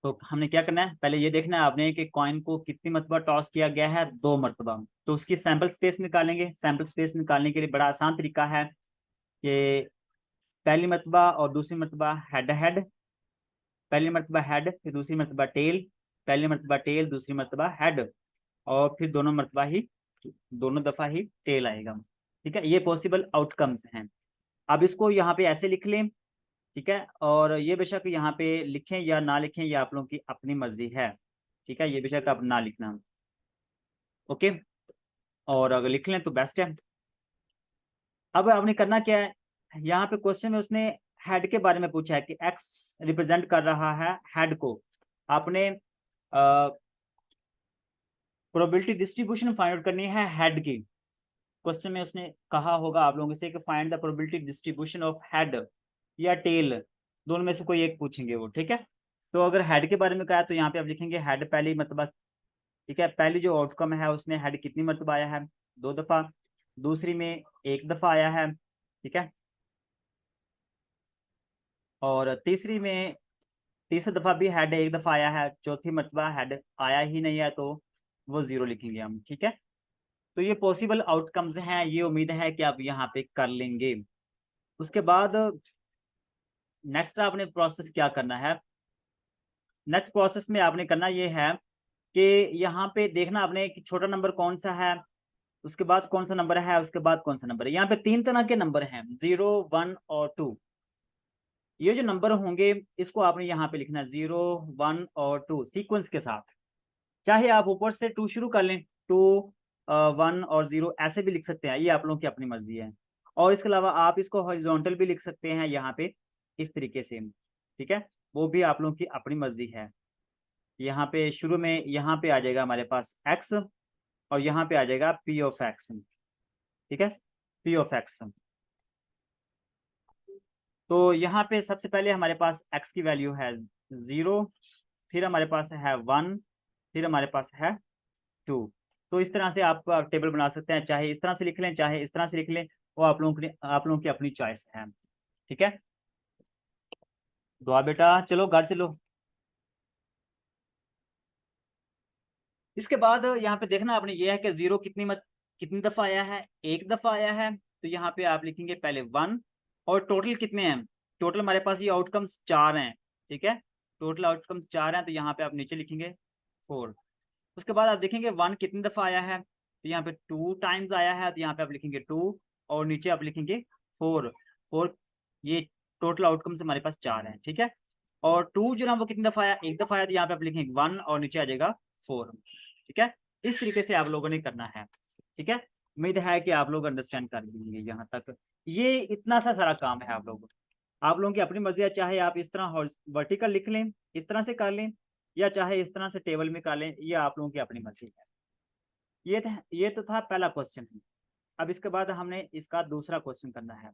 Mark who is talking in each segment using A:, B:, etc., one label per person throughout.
A: तो हमने क्या करना है, पहले ये देखना है आपने कि कॉइन को कितनी मरतबा टॉस किया गया है, 2 मरतबा। तो उसकी सैंपल स्पेस निकालेंगे। सैंपल स्पेस निकालने के लिए बड़ा आसान तरीका है कि पहली मरतबा और दूसरी मरतबा हेड हेड, पहली मरतबा हेड फिर दूसरी मरतबा टेल, पहली मरतबा टेल दूसरी मरतबा हेड, और फिर दोनों मरतबा ही, दोनों दफा ही टेल आएगा। ठीक है, ये पॉसिबल आउटकम्स हैं। अब इसको यहाँ पे ऐसे लिख लें। ठीक है, और ये बेशक यहाँ पे लिखें या ना लिखें, ये आप लोगों की अपनी मर्जी है। ठीक है, ये बेशक आप ना लिखना। ओके, और अगर लिख लें तो बेस्ट है। अब आपने करना क्या है, यहाँ पे क्वेश्चन में उसने हेड के बारे में पूछा है कि एक्स रिप्रेजेंट कर रहा है हेड को। आपने प्रोबेबिलिटी डिस्ट्रीब्यूशन फाइंड आउट करनी है हेड की। क्वेश्चन में उसने कहा होगा आप लोगों से कि find the probability distribution of head या टेल, दोनों में से कोई एक पूछेंगे वो। ठीक है, तो अगर हेड के बारे में कहा है तो यहाँ पे आप लिखेंगे हेड पहली मरतबा। ठीक है, पहली जो आउटकम है उसमें हेड कितनी मरतबा आया है, 2 दफा। दूसरी में 1 दफा आया है। ठीक है, और तीसरी में तीसरी दफा भी हेड 1 दफा आया है। चौथी मरतबा हेड आया ही नहीं है तो वो 0 लिखेंगे हम। ठीक है, तो ये पॉसिबल आउटकम्स हैं, ये उम्मीद है कि आप यहाँ पे कर लेंगे। उसके बाद नेक्स्ट आपने प्रोसेस क्या करना है, नेक्स्ट प्रोसेस में आपने करना ये है कि यहाँ पे देखना आपने कि छोटा नंबर कौन सा है, उसके बाद कौन सा नंबर है, उसके बाद कौन सा नंबर है। यहाँ पे 3 तरह के नंबर हैं, 0, 1 और 2। ये जो नंबर होंगे इसको आपने यहाँ पे लिखना है 0, 1 और 2 सीक्वेंस के साथ। चाहे आप ऊपर से 2 शुरू कर लें, 2, 1 और 0 ऐसे भी लिख सकते हैं, ये आप लोगों की अपनी मर्जी है। और इसके अलावा आप इसको हॉरिजॉन्टल भी लिख सकते हैं यहाँ पे इस तरीके से। ठीक है, वो भी आप लोगों की अपनी मर्जी है। यहाँ पे शुरू में यहाँ पे आ जाएगा हमारे पास x, और यहाँ पे आ जाएगा p ऑफ x। ठीक है, p ऑफ x। तो यहाँ पे सबसे पहले हमारे पास x की वैल्यू है 0, फिर हमारे पास है 1, फिर हमारे पास है 2। तो इस तरह से आप टेबल बना सकते हैं, चाहे इस तरह से लिख लें चाहे इस तरह से लिख लें, वो आप लोगों की अपनी चॉइस है। ठीक है, दुआ बेटा चलो घर चलो। इसके बाद यहाँ पे देखना आपने ये है कि 0 कितनी दफा आया है, 1 दफा आया है। तो यहाँ पे आप लिखेंगे पहले 1, और टोटल कितने हैं, टोटल हमारे पास ये आउटकम्स 4 हैं। ठीक है, टोटल आउटकम्स 4 हैं, तो यहाँ पे आप नीचे लिखेंगे 4। उसके बाद आप देखेंगे 1 कितनी दफा आया है, तो यहाँ पे 2 टाइम्स आया है, तो यहाँ पे आप लिखेंगे 2, और नीचे आप लिखेंगे 4। 4, ये टोटल आउटकम्स हमारे पास 4 हैं। ठीक है, और 2 जो ना वो कितनी दफा आया, 1 दफा आया, तो यहाँ पे आप लिखेंगे 1 और नीचे आ जाएगा 4। ठीक है, इस तरीके से आप लोगों ने करना है। ठीक है, उम्मीद है कि आप लोग अंडरस्टैंड कर लेंगे यहाँ तक। ये इतना सा सारा काम है आप लोगों की अपनी मर्जी है, चाहे आप इस तरह वर्टिकल लिख लें, इस तरह से कर लें, या चाहे इस तरह से टेबल में कर लें, ये आप लोगों की अपनी मर्जी है। ये तो था पहला क्वेश्चन। अब इसके बाद हमने इसका दूसरा क्वेश्चन करना है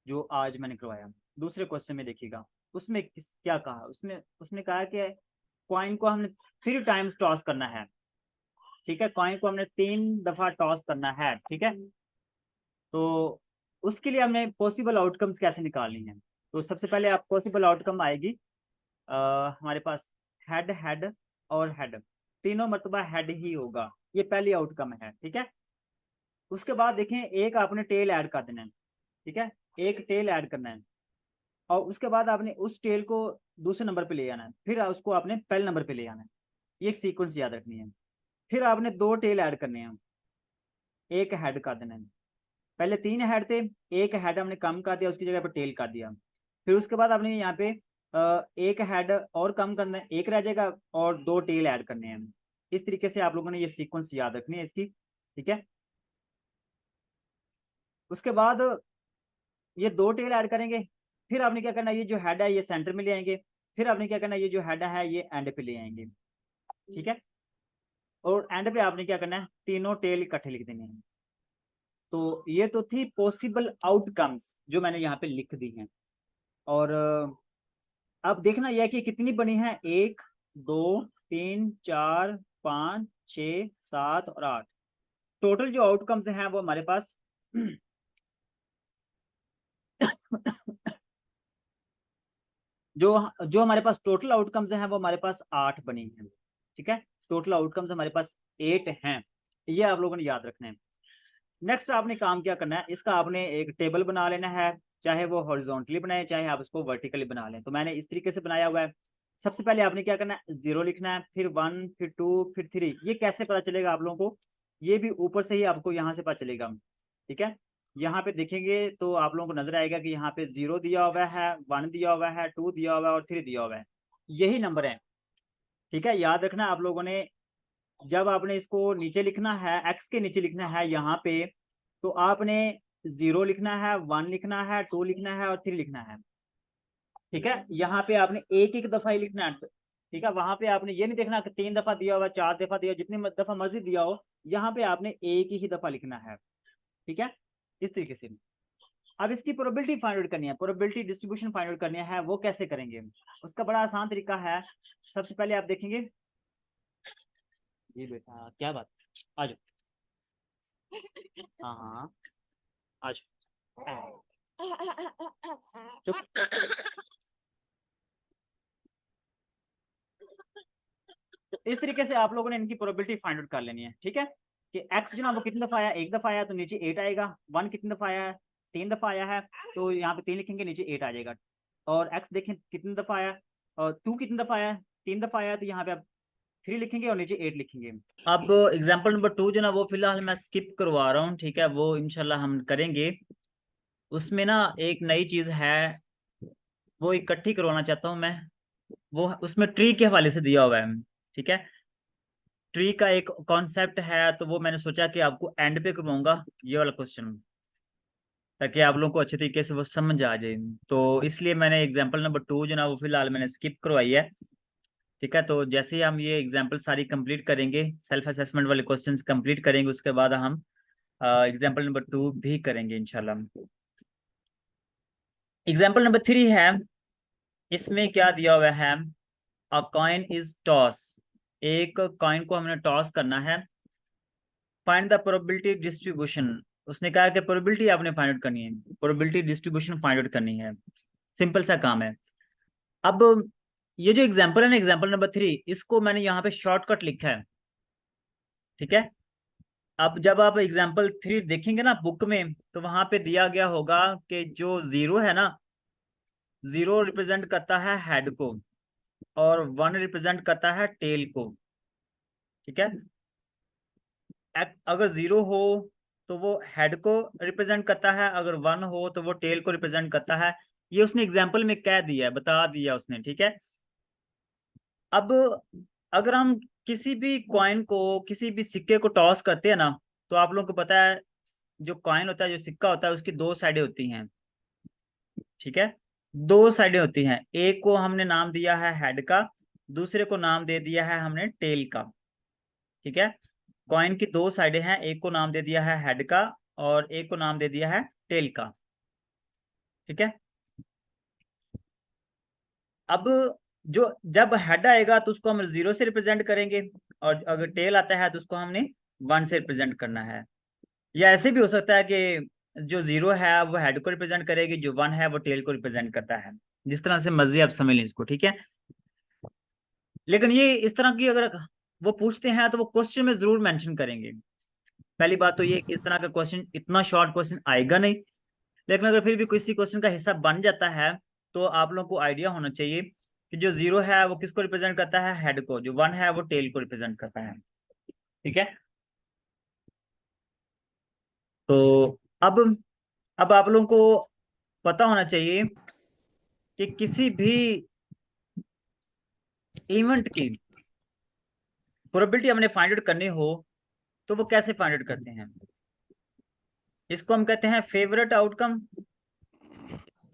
A: जो आज मैंने करवाया। दूसरे क्वेश्चन में देखिएगा, उसमें क्या कहा, उसने उसने कहा कि कॉइन को हमने 3 टाइम्स टॉस करना है। ठीक है, कॉइन को हमने 3 दफा टॉस करना है। ठीक है, तो उसके लिए हमने पॉसिबल आउटकम्स कैसे निकालनी है। तो सबसे पहले आप पॉसिबल आउटकम आएगी हमारे पास हेड हेड और हेड, तीनों मरतबा हेड ही होगा, ये पहली आउटकम है। ठीक है, उसके बाद देखें एक आपने टेल ऐड कर देना है। ठीक है, एक टेल ऐड करना है, और उसके बाद आपने उस टेल को दूसरे नंबर पे ले आना है, फिर उसको आपने पहले नंबर पे ले आना है। ये एक सीक्वेंस याद रखनी है। फिर आपने 2 टेल ऐड करने हैं, एक हेड कर देना है। पहले 3 हेड थे, एक हेड हमने कम कर दिया, उसकी जगह पर टेल कर दिया। फिर उसके बाद आपने यहाँ पे एक हेड और कम करना है, एक रह जाएगा, और 2 टेल ऐड करने हैं। इस तरीके से आप लोगों ने ये सीक्वेंस याद रखनी है इसकी। ठीक है, उसके बाद ये 2 टेल ऐड करेंगे, फिर आपने क्या करना है, ये जो हेड है ये सेंटर में ले आएंगे, फिर आपने क्या करना है, ये जो हेड है ये एंड पे ले आएंगे। ठीक है, और एंड पे आपने क्या करना है, तीनों टेल इकट्ठे लिख देने हैं। तो ये तो थी पॉसिबल आउटकम्स जो मैंने यहाँ पे लिख दी हैं। और अब देखना यह है कि कितनी बनी है, 1, 2, 3, 4, 5, 6, 7 और 8। टोटल जो आउटकम्स हैं वो हमारे पास जो जो हमारे पास टोटल आउटकम्स हैं वो हमारे पास 8 बनी हैं, ठीक है। टोटल आउटकम्स हमारे पास 8 हैं, ये आप लोगों ने याद रखना है। नेक्स्ट आपने काम क्या करना है, इसका आपने एक टेबल बना लेना है, चाहे वो हॉरिजॉन्टली बनाए चाहे आप उसको वर्टिकली बना लें। तो मैंने इस तरीके से बनाया हुआ है। सबसे पहले आपने क्या करना है, 0 लिखना है, फिर 1, फिर 2, फिर 3। ये कैसे पता चलेगा आप लोगों को, ये भी ऊपर से ही आपको यहाँ से पता चलेगा, ठीक है। यहाँ पे देखेंगे तो आप लोगों को नजर आएगा कि यहाँ पे 0 दिया हुआ है, 1 दिया हुआ है, 2 दिया हुआ है और 3 दिया हुआ है, यही नंबर है, ठीक है। याद रखना आप लोगों ने, जब आपने इसको नीचे लिखना है, एक्स के नीचे लिखना है यहाँ पे, तो आपने 0 लिखना है, 1 लिखना है, 2 लिखना है और 3 लिखना है, ठीक है। यहाँ पे आपने एक एक दफा ही लिखना है, ठीक है। वहां पे आपने ये नहीं देखना कि 3 दफा दिया हुआ, 4 दफा दिया, जितनी दफा मर्जी दिया हो, यहाँ पे आपने एक ही दफा लिखना है, ठीक है, इस तरीके से। अब इसकी प्रोबेबिलिटी फाइंड आउट करनी है, प्रोबेबिलिटी डिस्ट्रीब्यूशन फाइंड आउट करनी है, वो कैसे करेंगे, उसका बड़ा आसान तरीका है। सबसे पहले आप देखेंगे, ये बेटा क्या बात, आ जाओ, हाँ हाँ आ जाओ, चुप। तो इस तरीके से आप लोगों ने इनकी प्रोबेबिलिटी फाइंड आउट कर लेनी है, ठीक है। कि एक्स जो ना वो कितनी दफा आया, एक दफा आया तो नीचे 8 आएगा, 1 कितनी दफा आया है, 3 दफा आया है, तो यहाँ पे 3 लिखेंगे, नीचे 8 आ जाएगा। और एक्स देखें कितनी दफा आया, और 2 कितनी दफा आया, 3 दफा आया, तो यहाँ पे आप 3 लिखेंगे और नीचे 8 लिखेंगे। अब एग्जाम्पल नंबर 2 जो ना वो फिलहाल मैं स्किप करवा रहा हूँ, ठीक है, वो इंशाल्लाह हम करेंगे। उसमें ना एक नई चीज है, वो इकट्ठी करवाना चाहता हूँ मैं, वो उसमें ट्री के हवाले से दिया हुआ है, ठीक है। ट्री का एक कॉन्सेप्ट है, तो वो मैंने सोचा कि आपको एंड पे करवाऊंगा ये वाला क्वेश्चन, ताकि आप लोगों को अच्छे तरीके से वो समझ आ जाए। तो इसलिए मैंने एग्जांपल नंबर 2 जो ना वो फिलहाल मैंने स्किप करवाई है, ठीक है। तो जैसे ही हम ये एग्जांपल सारी कंप्लीट करेंगे, सेल्फ असेसमेंट वाले क्वेश्चंस कंप्लीट करेंगे, उसके बाद हम एग्जांपल नंबर 2 भी करेंगे इंशाल्लाह। एग्जांपल नंबर 3 है, इसमें क्या दिया हुआ है, अ कॉइन इज टॉस, एक कॉइन को हमने टॉस करना है, फाइंड द प्रोबेबिलिटी डिस्ट्रीब्यूशन। उसने कहा कि प्रोबेबिलिटी आपने फाइंड आउट करनी है, प्रोबेबिलिटी डिस्ट्रीब्यूशन फाइंड आउट करनी है, सिंपल सा काम है। अब ये जो एग्जांपल है ना, एग्जांपल नंबर 3, इसको मैंने यहाँ पे शॉर्टकट लिखा है, ठीक है। अब जब आप एग्जांपल 3 देखेंगे ना बुक में, तो वहां पे दिया गया होगा कि जो 0 है ना, 0 रिप्रेजेंट करता है हेड को और 1 रिप्रेजेंट करता है टेल को, ठीक है। अगर 0 हो तो वो हेड को रिप्रेजेंट करता है, अगर 1 हो तो वो टेल को रिप्रेजेंट करता है। ये उसने एग्जाम्पल में कह दिया है, बता दिया उसने, ठीक है। अब अगर हम किसी भी कॉइन को, किसी भी सिक्के को टॉस करते हैं ना, तो आप लोगों को पता है जो कॉइन होता है, जो सिक्का होता है, उसकी 2 साइडें होती हैं, ठीक है। 2 साइडें होती हैं, एक को हमने नाम दिया है हेड का, दूसरे को नाम दे दिया है हमने टेल का, ठीक है। कॉइन की 2 साइडें हैं, एक को नाम दे दिया है हेड का और एक को नाम दे दिया है टेल का, ठीक है। अब जो जब हेड आएगा तो उसको हम 0 से रिप्रेजेंट करेंगे, और अगर टेल आता है तो उसको हमने 1 से रिप्रेजेंट करना है। या ऐसे भी हो सकता है कि जो 0 है वो हेड को रिप्रेजेंट करेगी, जो 1 है वो टेल को रिप्रेजेंट करता है, जिस तरह से मर्जी आप समझ लें इसको, ठीक है। लेकिन ये इस तरह की अगर वो पूछते हैं तो वो क्वेश्चन में जरूर मेंशन करेंगे। पहली बात तो ये, इस तरह का क्वेश्चन, इतना शॉर्ट क्वेश्चन आएगा नहीं, लेकिन अगर फिर भी किसी क्वेश्चन का हिस्सा बन जाता है, तो आप लोगों को आइडिया होना चाहिए कि जो 0 है वो किसको रिप्रेजेंट करता है, हेड को, जो 1 है वो टेल को रिप्रेजेंट करता है, ठीक है। तो अब आप लोगों को पता होना चाहिए कि किसी भी इवेंट की प्रोबेबिलिटी हमने फाइंड आउट करनी हो, तो वो कैसे फाइंड आउट करते हैं, इसको हम कहते हैं फेवरेट आउटकम,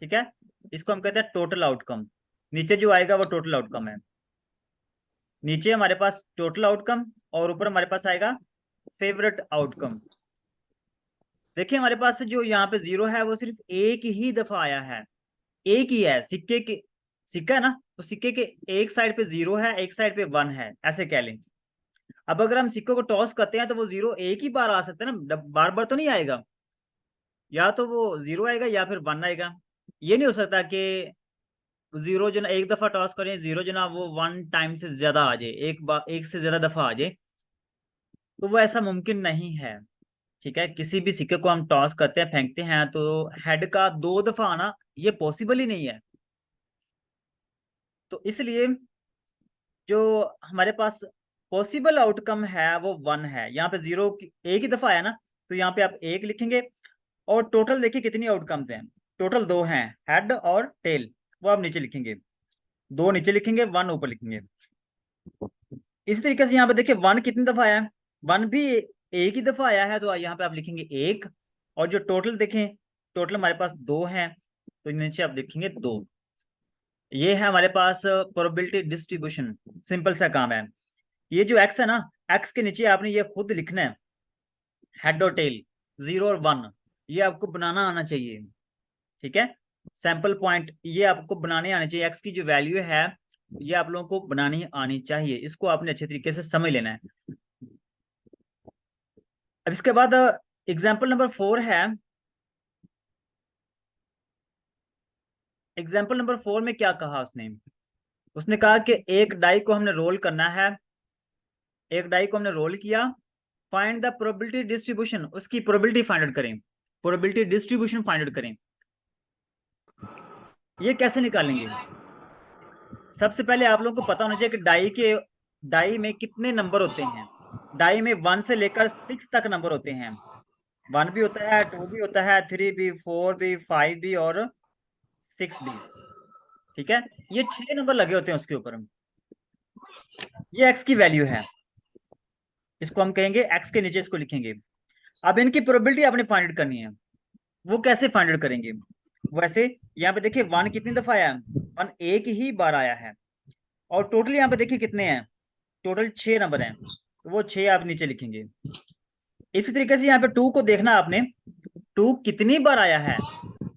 A: ठीक है। इसको हम कहते हैं टोटल आउटकम, नीचे जो आएगा वो टोटल आउटकम है, नीचे हमारे पास टोटल आउटकम और ऊपर हमारे पास आएगा फेवरेट आउटकम। देखिए हमारे पास जो यहाँ पे 0 है वो सिर्फ एक ही दफा आया है, एक ही है, सिक्के के, सिक्का है ना, तो सिक्के के एक साइड पे 0 है, एक साइड पे 1 है, ऐसे कह लें। अब अगर हम सिक्कों को टॉस करते हैं तो वो 0 एक ही बार आ सकता है ना, बार बार तो नहीं आएगा, या तो वो 0 आएगा या फिर 1 आएगा। ये नहीं हो सकता कि जीरो जो ना एक दफा टॉस करें, जीरो जो ना वो 1 टाइम से ज्यादा आ जाए, एक से ज्यादा दफा आ जाए, तो वो ऐसा मुमकिन नहीं है। ठीक है, किसी भी सिक्के को हम टॉस करते हैं, फेंकते हैं, तो हेड का 2 दफा आना ये पॉसिबल ही नहीं है। तो इसलिए जो हमारे पास पॉसिबल आउटकम है वो 1 है। यहाँ पे जीरो एक ही दफा आया ना, तो यहाँ पे आप एक लिखेंगे। और टोटल देखिए कितनी आउटकम्स हैं, टोटल 2 हैं, हेड और टेल, वो आप नीचे लिखेंगे, 2 नीचे लिखेंगे, 1 ऊपर लिखेंगे। इसी तरीके से यहाँ पे देखिए 1 कितनी दफा आया है, 1 भी एक ही दफा आया है, तो यहाँ पे आप लिखेंगे 1। और जो टोटल देखें, टोटल हमारे पास 2 हैं, तो नीचे आप लिखेंगे 2। ये है हमारे पास प्रोबेबिलिटी डिस्ट्रीब्यूशन, सिंपल सा काम है। ये जो एक्स है ना, एक्स के नीचे आपने ये खुद लिखना है, हेड और टेल, 0 और 1, ये आपको बनाना आना चाहिए। ठीक है, सैंपल पॉइंट ये आपको बनाने आने चाहिए, एक्स की जो वैल्यू है ये आप लोगों को बनानी आनी चाहिए, इसको आपने अच्छे तरीके से समझ लेना है। अब इसके बाद एग्जाम्पल नंबर 4 है। एग्जाम्पल नंबर 4 में क्या कहा उसने, उसने कहा कि एक डाई को हमने रोल करना है, एक डाई को हमने रोल किया, फाइंड द प्रोबेबिलिटी डिस्ट्रीब्यूशन, उसकी प्रोबेबिलिटी फाइंड आउट करें, प्रोबेबिलिटी डिस्ट्रीब्यूशन फाइंड आउट करें। ये कैसे निकालेंगे? सबसे पहले आप लोगों को पता होना चाहिए कि डाई में कितने नंबर होते हैं। डाई में 1 से लेकर 6 तक नंबर होते हैं, 1 भी होता है, 2 भी होता है, 3 भी, 4 भी, 5 भी और 6 भी। ठीक है, ये 6 नंबर लगे होते हैं उसके ऊपर। ये एक्स की वैल्यू है, इसको हम कहेंगे एक्स के नीचे इसको लिखेंगे। अब इनकी प्रोबेबिलिटी आपने फाइंड आउट करनी है, वो कैसे फाइंड आउट करेंगे? वैसे यहाँ पे देखिए 1 कितनी दफा आया है, 1 एक ही बार आया है। और टोटल यहाँ पे देखिए कितने हैं, टोटल 6 नंबर हैं, तो वो 6 आप नीचे लिखेंगे। इसी तरीके से यहाँ पे 2 को देखना आपने, 2 कितनी बार आया है,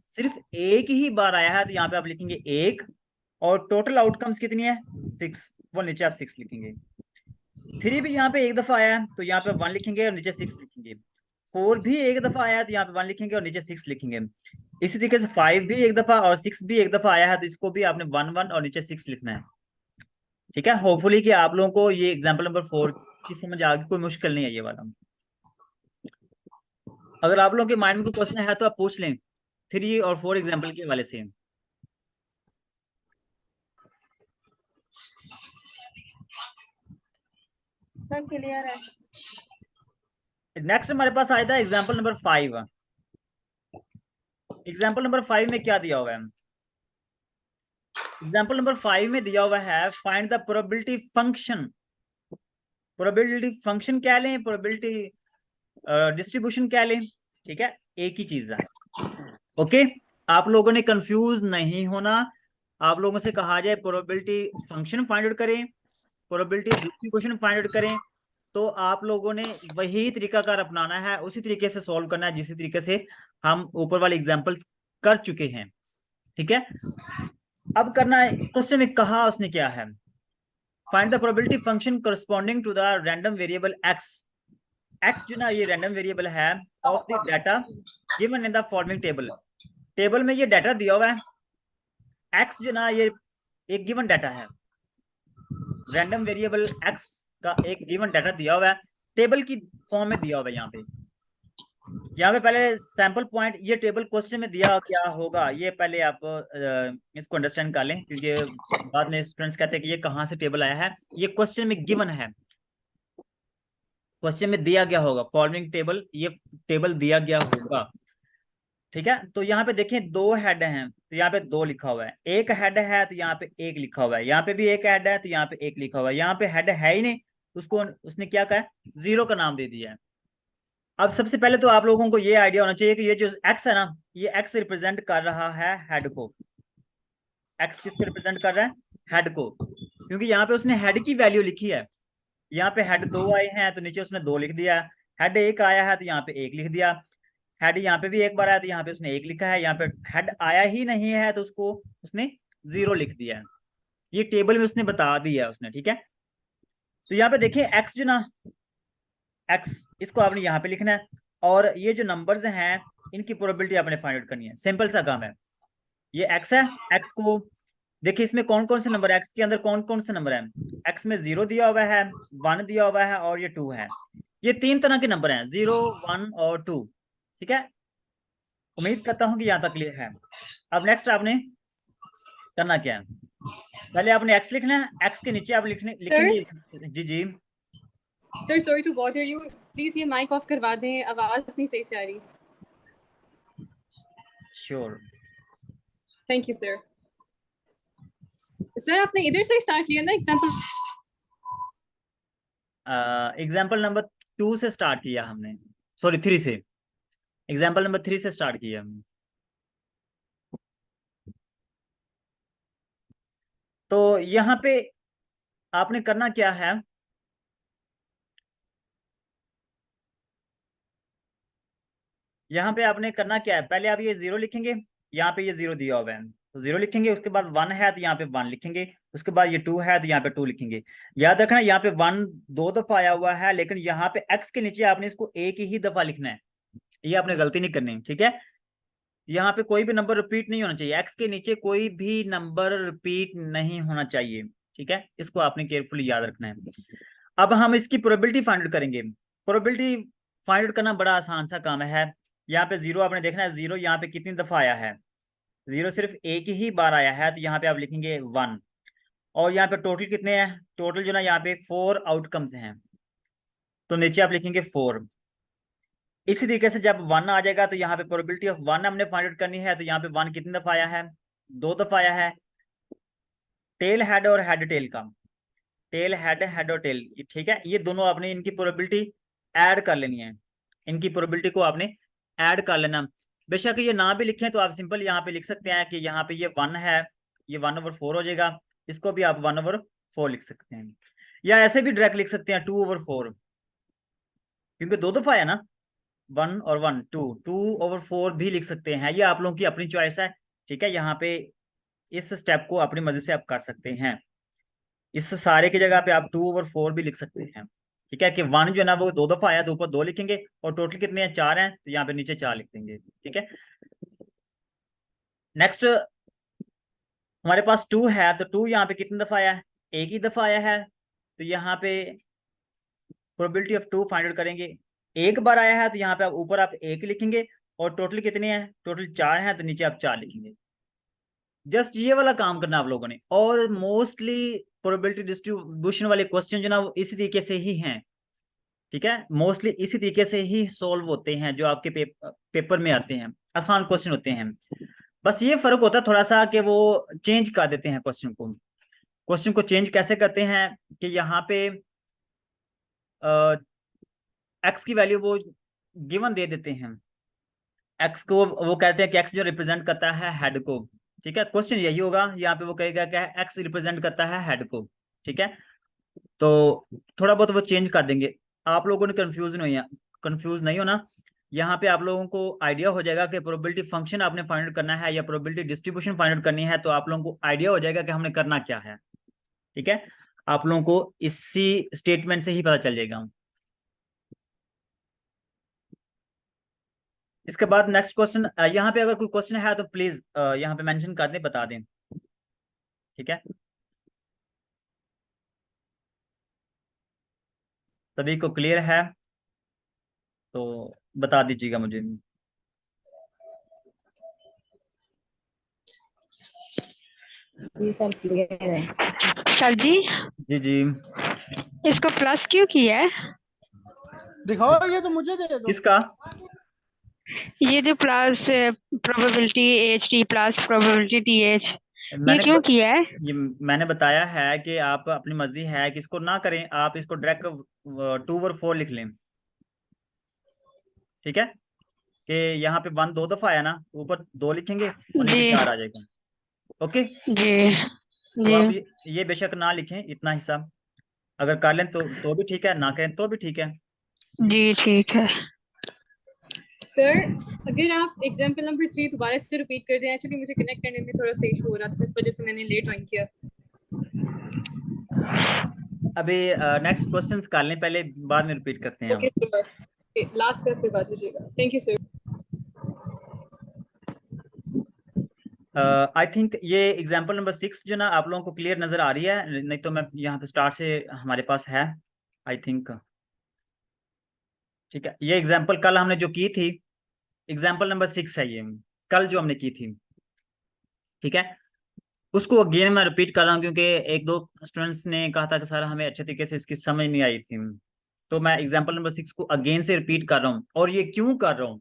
A: सिर्फ एक ही बार आया है, तो यहाँ पे आप लिखेंगे 1। और टोटल आउटकम्स कितनी है, 6, वो नीचे आप 6 लिखेंगे। 3 भी यहाँ पे एक दफा आया है, तो यहाँ पे 1 लिखेंगे और नीचे 6 लिखेंगे। 4 भी एक दफा आया है, तो यहाँ पे 1 लिखेंगे और नीचे 6 लिखेंगे। इसी तरीके से 5 भी एक दफा और 6 भी एक दफा आया है, तो इसको भी आपने 1 1 और नीचे 6 लिखना है। ठीक है, होपफुली कि आप लोगों को ये एग्जाम्पल नंबर 4 की समझ आ गई, कोई मुश्किल नहीं है ये वाला। अगर आप लोगों के माइंड में कोई क्वेश्चन है तो आप पूछ लें 3 और 4 एग्जाम्पल के हवाले से।
B: सब क्लियर है।
A: नेक्स्ट हमारे पास आया था एग्जाम्पल नंबर 5। एग्जाम्पल नंबर 5 में क्या दिया हुआ है? एग्जाम्पल नंबर 5 में दिया हुआ है find the probability function. Probability function क्या लें, प्रोबेबिलिटी डिस्ट्रीब्यूशन क्या लें? ठीक है, एक ही चीज है। ओके, आप लोगों ने कंफ्यूज नहीं होना। आप लोगों से कहा जाए प्रोबेबिलिटी फंक्शन फाइंड आउट करें, प्रोबेबिलिटी डिस्ट्रीब्यूशन फाइंड आउट करें, तो आप लोगों ने वही तरीकाकार अपनाना है, उसी तरीके से सॉल्व करना है जिस तरीके से हम ऊपर वाले एग्जांपल्स कर चुके हैं। ठीक है, अब करना है, क्वेश्चन में कहा उसने क्या है, find the probability function corresponding to the random variable X. X जो ना ये रैंडम वेरिएबल है of the data given in the following table. Table में ये डाटा दिया हुआ है, एक्स जो ना ये एक गिवन डाटा है, रैंडम वेरिएबल एक्स का एक गिवन डाटा दिया हुआ है, टेबल की फॉर्म में दिया हुआ है। यहाँ पे पहले सैंपल पॉइंट, ये टेबल क्वेश्चन में दिया क्या होगा, ये पहले आप इसको अंडरस्टैंड कर लें, क्योंकि बाद में स्टूडेंट्स कहते हैं कि ये कहाँ से टेबल आया है। ये क्वेश्चन में गिवन है, क्वेश्चन में दिया गया होगा फॉलोइंग टेबल, ये टेबल दिया गया होगा। ठीक है, तो यहाँ पे देखें 2 हेड हैं, तो यहाँ पे 2 लिखा हुआ है, एक हेड है तो यहाँ पे 1 लिखा हुआ है, यहाँ पे भी एक हेड है तो यहाँ पे 1 लिखा हुआ है, यहाँ पे हेड है ही नहीं, उसको उसने क्या कहा, 0 का नाम दे दिया है। अब सबसे पहले तो आप लोगों को ये आइडिया होना चाहिए कि ये जो एक्स है ना, ये एक्स रिप्रेजेंट कर रहा है हेड को। एक्स किसको रिप्रेजेंट कर रहा है, हेड को, क्योंकि यहाँ पे उसने हेड की वैल्यू लिखी है। यहाँ पे हेड 2 आए हैं तो नीचे उसने 2 लिख दिया, हेड 1 आया है तो यहाँ पे 1 लिख दिया, हेड यहाँ पे भी एक बार आया तो यहाँ पे उसने 1 लिखा है, यहाँ पे हेड आया ही नहीं है तो उसको उसने 0 लिख दिया है। ये टेबल में उसने बता दिया उसने। ठीक है, तो यहाँ पे देखिए एक्स जो ना, एक्स इसको आपने यहाँ पे लिखना है, और ये जो नंबर्स हैं इनकी प्रोबेबिलिटी आपने फाइंड आउट करनी है, सिंपल सा काम है। ये एक्स है, एक्स को देखिए इसमें कौन कौन से नंबर, एक्स के अंदर कौन कौन से नंबर है। एक्स में 0 दिया हुआ है, 1 दिया हुआ है और ये 2 है। ये 3 तरह के नंबर हैं, 0, 1 और 2। ठीक है, उम्मीद करता हूँ कि यहाँ तक क्लियर है। अब नेक्स्ट आपने करना क्या है, पहले आपने एक्स लिखना है, एक्स के नीचे आप लिखेंगे। जी जी
B: sir sorry to bother you, please ये माइक ऑफ करवा दें, आवाज नहीं सही से आ रही।
A: Sure.
B: Thank you sir. Sir आपने इधर से स्टार्ट किया ना एग्जांपल।
A: एग्जाम्पल नंबर 2 से स्टार्ट किया हमने, सॉरी 3 से, एग्जाम्पल नंबर 3 से स्टार्ट किया हमने। तो यहाँ पे आपने करना क्या है, यहाँ पे आपने करना क्या है, पहले आप ये 0 लिखेंगे, यहाँ पे ये 0 दिया हुआ है तो 0 लिखेंगे, उसके बाद 1 है तो यहाँ पे 1 लिखेंगे, उसके बाद ये 2 है तो यहाँ पे 2 लिखेंगे। याद रखना यहाँ पे 1 2 दफा आया हुआ है, लेकिन यहाँ पे x के नीचे आपने इसको एक ही दफा लिखना है, ये आपने गलती नहीं करनी। ठीक है, यहाँ पे कोई भी नंबर रिपीट नहीं होना चाहिए, एक्स के नीचे कोई भी नंबर रिपीट नहीं होना चाहिए। ठीक है, इसको आपने केयरफुली याद रखना है। अब हम इसकी प्रोबेबिलिटी फाइंड आउट करेंगे। प्रोबेबिलिटी फाइंड आउट करना बड़ा आसान सा काम है। यहाँ पे 0 आपने देखना है, 0 यहाँ पे कितनी दफा आया है, 0 सिर्फ एक ही बार आया है तो यहाँ पे आप लिखेंगे 1। और यहाँ पे टोटल कितने हैं, टोटल जो ना यहाँ पे 4 आउटकम्स हैं, तो नीचे आप लिखेंगे 4। इसी तरीके से जब 1 आ जाएगा तो यहाँ पे प्रोबेबिलिटी ऑफ 1 हमने फाइंड आउट करनी है, तो यहाँ पे 1 कितनी दफा आया है, 2 दफा आया है। टेल हेड और हेड टेल का, टेल हेड, हेड और टेल, ठीक है, ये दोनों आपने इनकी प्रोबेबिलिटी ऐड कर लेनी है, इनकी प्रोबेबिलिटी को आपने ऐड कर लेना। बेशक ये ना भी लिखें तो आप सिंपल यहाँ पे लिख सकते हैं कि यहाँ पे ये 1 है, ये 1/4 हो जाएगा, इसको भी आप 1/4 लिख सकते हैं, या ऐसे भी डायरेक्ट लिख सकते हैं 2/4, क्योंकि 2 दफा है ना, 1 और 1 2/4 भी लिख सकते हैं, ये आप लोगों की अपनी चॉइस है। ठीक है, यहाँ पे इस स्टेप को अपनी मर्जी से आप कर सकते हैं, इस सारे की जगह पे आप 2/4 भी लिख सकते हैं। ठीक है, कि 1 जो है ना वो 2 दफा आया तो ऊपर 2 लिखेंगे, और टोटल कितने हैं, 4 हैं तो यहाँ पे नीचे 4 लिख देंगे। ठीक है, नेक्स्ट हमारे पास 2 है, तो 2 यहाँ पे कितनी दफा आया है, एक ही दफा आया है, तो यहाँ पे प्रोबेबिलिटी ऑफ 2 फाइंड आउट करेंगे। एक बार आया है तो यहाँ पे आप ऊपर आप 1 लिखेंगे, और टोटल कितने हैं, टोटल 4 हैं तो नीचे आप 4 लिखेंगे। जस्ट ये वाला काम करना आप लोगों ने, और मोस्टली प्रोबेबिलिटी डिस्ट्रीब्यूशन वाले क्वेश्चन जो ना वो इसी तरीके से ही हैं। ठीक है, मोस्टली इसी तरीके से ही सॉल्व होते हैं जो आपके पेपर में आते हैं, आसान क्वेश्चन होते हैं। बस ये फर्क होता है थोड़ा सा कि वो चेंज कर देते हैं क्वेश्चन को। क्वेश्चन को चेंज कैसे करते हैं कि यहाँ पे एक्स की वैल्यू वो गिवन दे देते हैं, एक्स को वो कहते हैं कि एक्स जो रिप्रेजेंट करता है हेड को। ठीक है, क्वेश्चन यही होगा, यहाँ पे वो कहेगा क्या एक्स रिप्रेजेंट करता है हेड को। ठीक है, तो थोड़ा बहुत वो चेंज कर देंगे, आप लोगों ने कंफ्यूज नहीं होना। यहाँ पे आप लोगों को आइडिया हो जाएगा कि प्रोबेबिलिटी फंक्शन आपने फाइंड आउट करना है या प्रोबेबिलिटी डिस्ट्रीब्यूशन फाइंड आउट करनी है, तो आप लोगों को आइडिया हो जाएगा कि हमने करना क्या है। ठीक है, आप लोगों को इसी स्टेटमेंट से ही पता चल जाएगा। इसके बाद नेक्स्ट क्वेश्चन, यहाँ पे अगर कोई क्वेश्चन है तो प्लीज यहाँ पे मेंशन कर दें, बता दें। ठीक है, सभी को क्लियर है तो बता दीजिएगा मुझे।
C: जी सर क्लियर है।
D: सर जी
A: जी जी,
D: इसको प्लस क्यों किया है?
E: दिखाओ, ये तो मुझे दे दो।
A: किसका?
D: ये जो plus probability H T plus probability T H, ये
A: मैंने
D: क्यों किया है?
A: ये मैंने बताया है कि आप अपनी मर्जी है कि इसको ना करें, आप इसको डायरेक्ट 2/4 लिख लें। ठीक है, कि यहाँ पे 1 2 दफा आया ना, ऊपर 2 लिखेंगे और नीचे
D: जी
A: 4 आ जाएगा। ओके,
D: जी
A: तो
D: जी
A: आप ये बेशक ना लिखें इतना हिस्सा, अगर कर लें तो भी ठीक है, ना करें तो भी ठीक है।
D: जी ठीक है।
B: सर अगर आप एग्जाम्पल नंबर 3 दोबारा से रिपीट कर दें, क्योंकि मुझे कनेक्ट करने में थोड़ा सा इशू हो रहा था, इस वजह से मैंने लेट ज्वाइन किया।
A: अभी नेक्स्ट क्वेश्चंस कर लें पहले, बाद में रिपीट करते हैं हम।
B: ओके सर, लास्ट पे फिर बात कीजिएगा। Thank you sir.
A: I think ये एग्जाम्पल नंबर 6 जो ना आप लोगों को क्लियर नजर आ रही है, नहीं तो मैं यहाँ पे स्टार्ट से हमारे पास है आई थिंक। ठीक है, ये एग्जाम्पल कल हमने जो की थी, एग्जाम्पल नंबर 6 है ये, कल जो हमने की थी। ठीक है, उसको अगेन मैं रिपीट कर रहा हूँ क्योंकि एक दो स्टूडेंट्स ने कहा था कि सर हमें अच्छे तरीके से इसकी समझ नहीं आई थी, तो मैं एग्जाम्पल नंबर 6 को अगेन से रिपीट कर रहा हूँ। और ये क्यों कर रहा हूँ,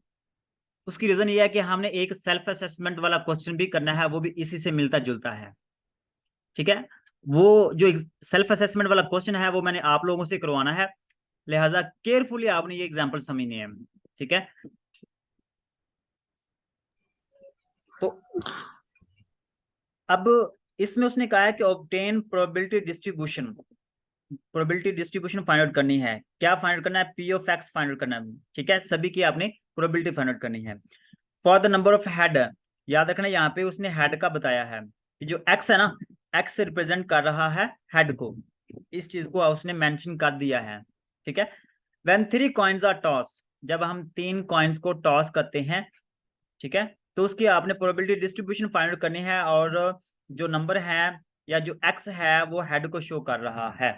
A: उसकी रीजन ये है कि हमने एक सेल्फ असेसमेंट वाला क्वेश्चन भी करना है, वो भी इसी से मिलता जुलता है। ठीक है, वो जो सेल्फ असेसमेंट वाला क्वेश्चन है वो मैंने आप लोगों से करवाना है, लिहाजा केयरफुली आपने ये एग्जाम्पल समझनी है। ठीक है, तो अब इसमें उसने कहा है कि obtain probability distribution, probability distribution find out करनी है। क्या फाइंड आउट करना है? P of x find out करना है। ठीक है, सभी की आपने प्रोबेबिलिटी फाइंड आउट करनी है। For the number of head, याद रखना यहाँ पे उसने हेड का बताया है कि जो एक्स है ना, एक्स रिप्रेजेंट कर रहा है हेड को, इस चीज को उसने मेंशन कर दिया है। ठीक है, व्हेन 3 कॉइन्स आर टॉस, जब हम 3 कॉइन्स को टॉस करते हैं, ठीक है, तो उसकी आपने प्रोबेबिलिटी डिस्ट्रीब्यूशन फाइंड आउट करनी है, और जो नंबर है या जो एक्स है वो हेड को शो कर रहा है।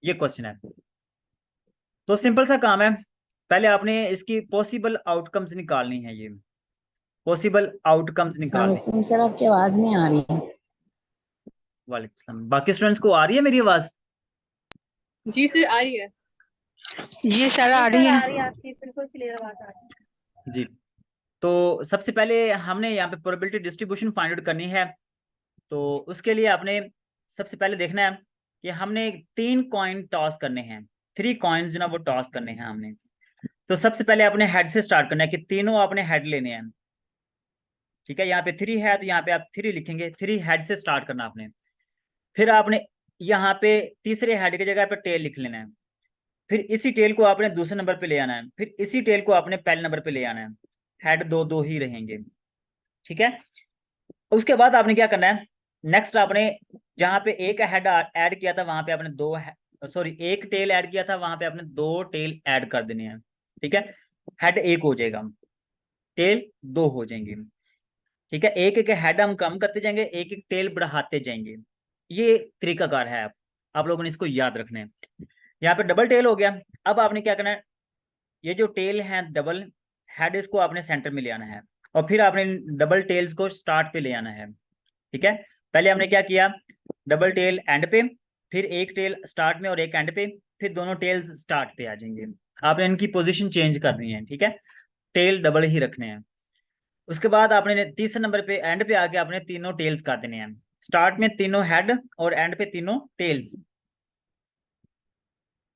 A: ये क्वेश्चन है, तो सिंपल सा काम है। पहले आपने इसकी पॉसिबल आउटकम्स निकालनी है, ये पॉसिबल आउटकम्स निकालनी।
C: वालेकुम सर, आपकी आवाज नहीं आ रही है।
A: वालेकुम सलाम। बाकी स्टूडेंट्स को आ रही है मेरी आवाज?
B: जी सर आ रही है।
D: जी सर आ रही है।
F: आपकी बिल्कुल क्लियर आवाज आ रही है।
A: जी, तो सबसे पहले हमने यहाँ पे प्रोबेबिलिटी डिस्ट्रीब्यूशन फाइंड आउट करनी है। तो उसके लिए आपने सबसे पहले देखना है कि हमने 3 कॉइन टॉस करने हैं, 3 कॉइन्स जो ना वो टॉस करने हैं हमने। तो सबसे पहले अपने हेड से स्टार्ट करना है कि तीनों आपने हेड लेने हैं। ठीक है, यहाँ पे 3 है तो यहाँ पे आप 3 लिखेंगे, 3 हेड से स्टार्ट करना आपने। फिर आपने यहाँ पे तीसरे हेड की जगह पे टेल लिख लेना है। फिर इसी टेल को आपने दूसरे नंबर पे ले आना है, फिर इसी टेल को आपने पहले नंबर पे ले आना है। हेड 2-2 ही रहेंगे। ठीक है, उसके बाद आपने क्या करना है, नेक्स्ट आपने जहां पे एक हेड ऐड किया था वहां पे आपने एक टेल ऐड किया था, वहां पे आपने 2 टेल ऐड कर देने हैं। ठीक है, हेड 1 हो जाएगा, टेल 2 हो जाएंगे। ठीक है, एक एक हेड हम कम करते जाएंगे, एक एक टेल बढ़ाते जाएंगे। ये तरीकाकार है, आप लोगों ने इसको याद रखना है। यहाँ पे डबल टेल हो गया। अब आपने क्या करना है, ये जो टेल है डबल हेड, इसको आपने सेंटर में ले आना है, और फिर आपने डबल टेल्स को स्टार्ट पे ले आना है। ठीक है, पहले हमने क्या किया, डबल टेल एंड पे, फिर एक टेल स्टार्ट में और एक एंड पे, फिर दोनों टेल्स स्टार्ट पे आ जाएंगे। आपने इनकी पोजीशन चेंज करनी है। ठीक है, टेल डबल ही रखने हैं। उसके बाद आपने तीसरे नंबर पे एंड पे आके आपने तीनों टेल्स कर देने हैं, स्टार्ट में तीनों हेड और एंड पे तीनों टेल्स।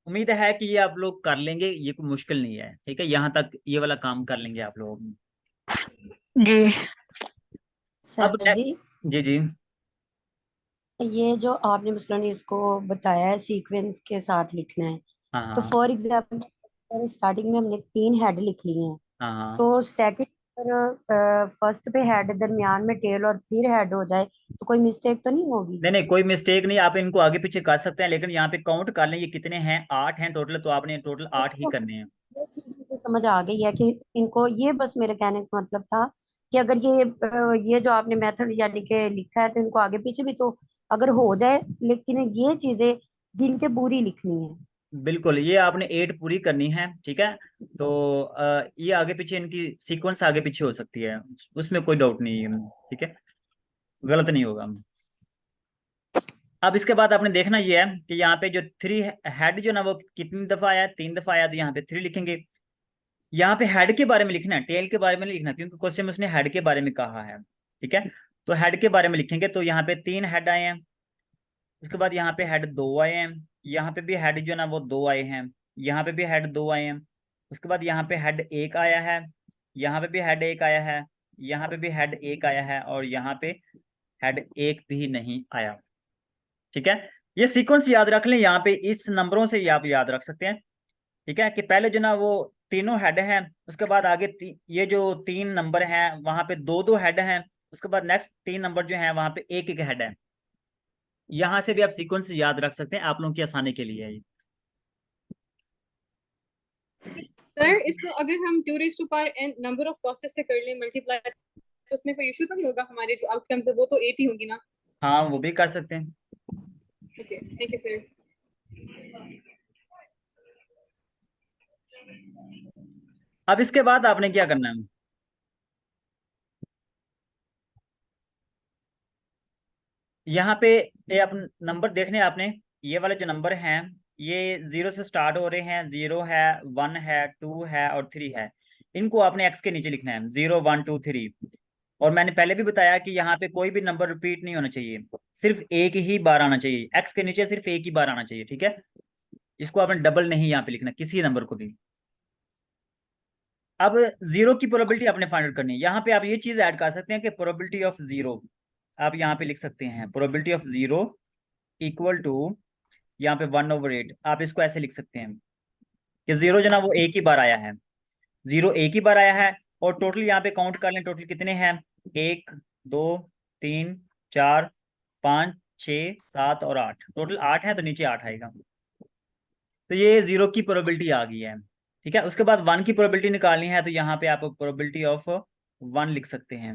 A: उम्मीद है कि ये आप लोग कर लेंगे, ये कोई मुश्किल नहीं है। ठीक है, यहाँ तक ये वाला काम कर लेंगे आप लोग।
D: जी
A: अब
C: सर जी,
A: जी जी
C: ये जो आपने मसलन इसको बताया है सीक्वेंस के साथ लिखना है,
A: हाँ
C: तो
A: हाँ
C: फॉर एग्जाम्पल स्टार्टिंग में हमने 3 हेड लिख लिए हैं,
A: हाँ हाँ।
C: तो सेकंड फर्स्ट पे हेड, दरमियान में टेल और फिर हेड हो जाए तो कोई मिस्टेक तो नहीं होगी?
A: नहीं नहीं, कोई मिस्टेक नहीं, आप इनको आगे पीछे कर सकते हैं, लेकिन यहाँ पे काउंट कर लें ये कितने हैं, 8 हैं टोटल, तो आपने टोटल 8 ही करने हैं।
C: ये चीज मुझे समझ आ गई है कि इनको, ये बस मेरे कहने का मतलब था कि अगर ये जो आपने मेथड यानी कि लिखा है तो इनको आगे पीछे भी तो अगर हो जाए, लेकिन ये चीजें गिन के पूरी लिखनी है।
A: बिल्कुल, ये आपने 8 पूरी करनी है। ठीक है, तो ये आगे पीछे इनकी सीक्वेंस आगे पीछे हो सकती है, उसमें कोई डाउट नहीं है। ठीक है, गलत नहीं होगा। अब इसके बाद आपने देखना ये है कि यहाँ पे जो 3 हेड जो ना वो कितनी दफा आया, 3 दफा आया, तो यहाँ पे 3 लिखेंगे। यहाँ पे हेड के बारे में लिखना है, टेल के बारे में नहीं लिखना, क्योंकि क्वेश्चन में उसने हेड के बारे में कहा है। ठीक है, तो हेड के बारे में लिखेंगे, तो यहाँ पे 3 हेड आए हैं। उसके बाद यहाँ पे हेड 2 आए हैं, यहाँ पे भी हेड जो ना वो 2 आए हैं, यहाँ पे भी हेड 2 आए हैं। उसके बाद यहाँ पे हेड 1 आया है, यहाँ पे भी हेड 1 आया है, यहाँ पे भी हेड 1 आया है, और यहाँ पे हेड 1 भी नहीं आया। ठीक है, ये सीक्वेंस याद रख लें, यहाँ पे इस नंबरों से आप याद रख सकते हैं। ठीक है, कि पहले जो ना वो तीनों हेड हैं, उसके बाद आगे ये जो 3 नंबर हैं वहां पे 2-2 हेड हैं, उसके बाद नेक्स्ट 3 नंबर जो हैं वहां पे एक एक हेड है। यहां से भी आप सीक्वेंस याद रख सकते हैं, आप लोगों की आसानी के लिए है ये।
B: सर इसको अगर हम 2 raised to power n number of process से कर लें मल्टीप्लाई, तो उसमें कोई इशू तो नहीं होगा, हमारे जो आउटकम्स है वो तो 8 ही होंगी ना?
A: हाँ वो भी कर सकते हैं।
B: Okay, thank you sir.
A: अब इसके बाद आपने क्या करना है, यहाँ पे ये आप नंबर देखने हैं आपने, ये वाले जो नंबर हैं ये 0 से स्टार्ट हो रहे हैं, 0 है, 1 है, 2 है और 3 है। इनको आपने x के नीचे लिखना है, 0 1 2 3। और मैंने पहले भी बताया कि यहाँ पे कोई भी नंबर रिपीट नहीं होना चाहिए, सिर्फ एक ही बार आना चाहिए, x के नीचे सिर्फ एक ही बार आना चाहिए, ठीक है। इसको आपने डबल नहीं यहाँ पे लिखना किसी नंबर को भी। अब 0 की प्रोबेबिलिटी आपने फाइंड आउट करनी है। यहाँ पे आप ये चीज ऐड कर सकते हैं कि प्रोबेबिलिटी ऑफ 0, आप यहाँ पे लिख सकते हैं प्रोबेबिलिटी ऑफ 0 इक्वल टू यहाँ पे 1/8। आप इसको ऐसे लिख सकते हैं कि 0 जो ना वो एक ही बार आया है, 0 एक ही बार आया है। और टोटल यहाँ पे काउंट कर लें, टोटल कितने हैं, 1 2 3 4 5 6 7 और 8, टोटल 8 है तो नीचे 8 आएगा। तो ये 0 की प्रोबेबिलिटी आ गई है, ठीक है। उसके बाद 1 की प्रोबेबिलिटी निकालनी है, तो यहाँ पे आप प्रोबेबिलिटी ऑफ 1 लिख सकते हैं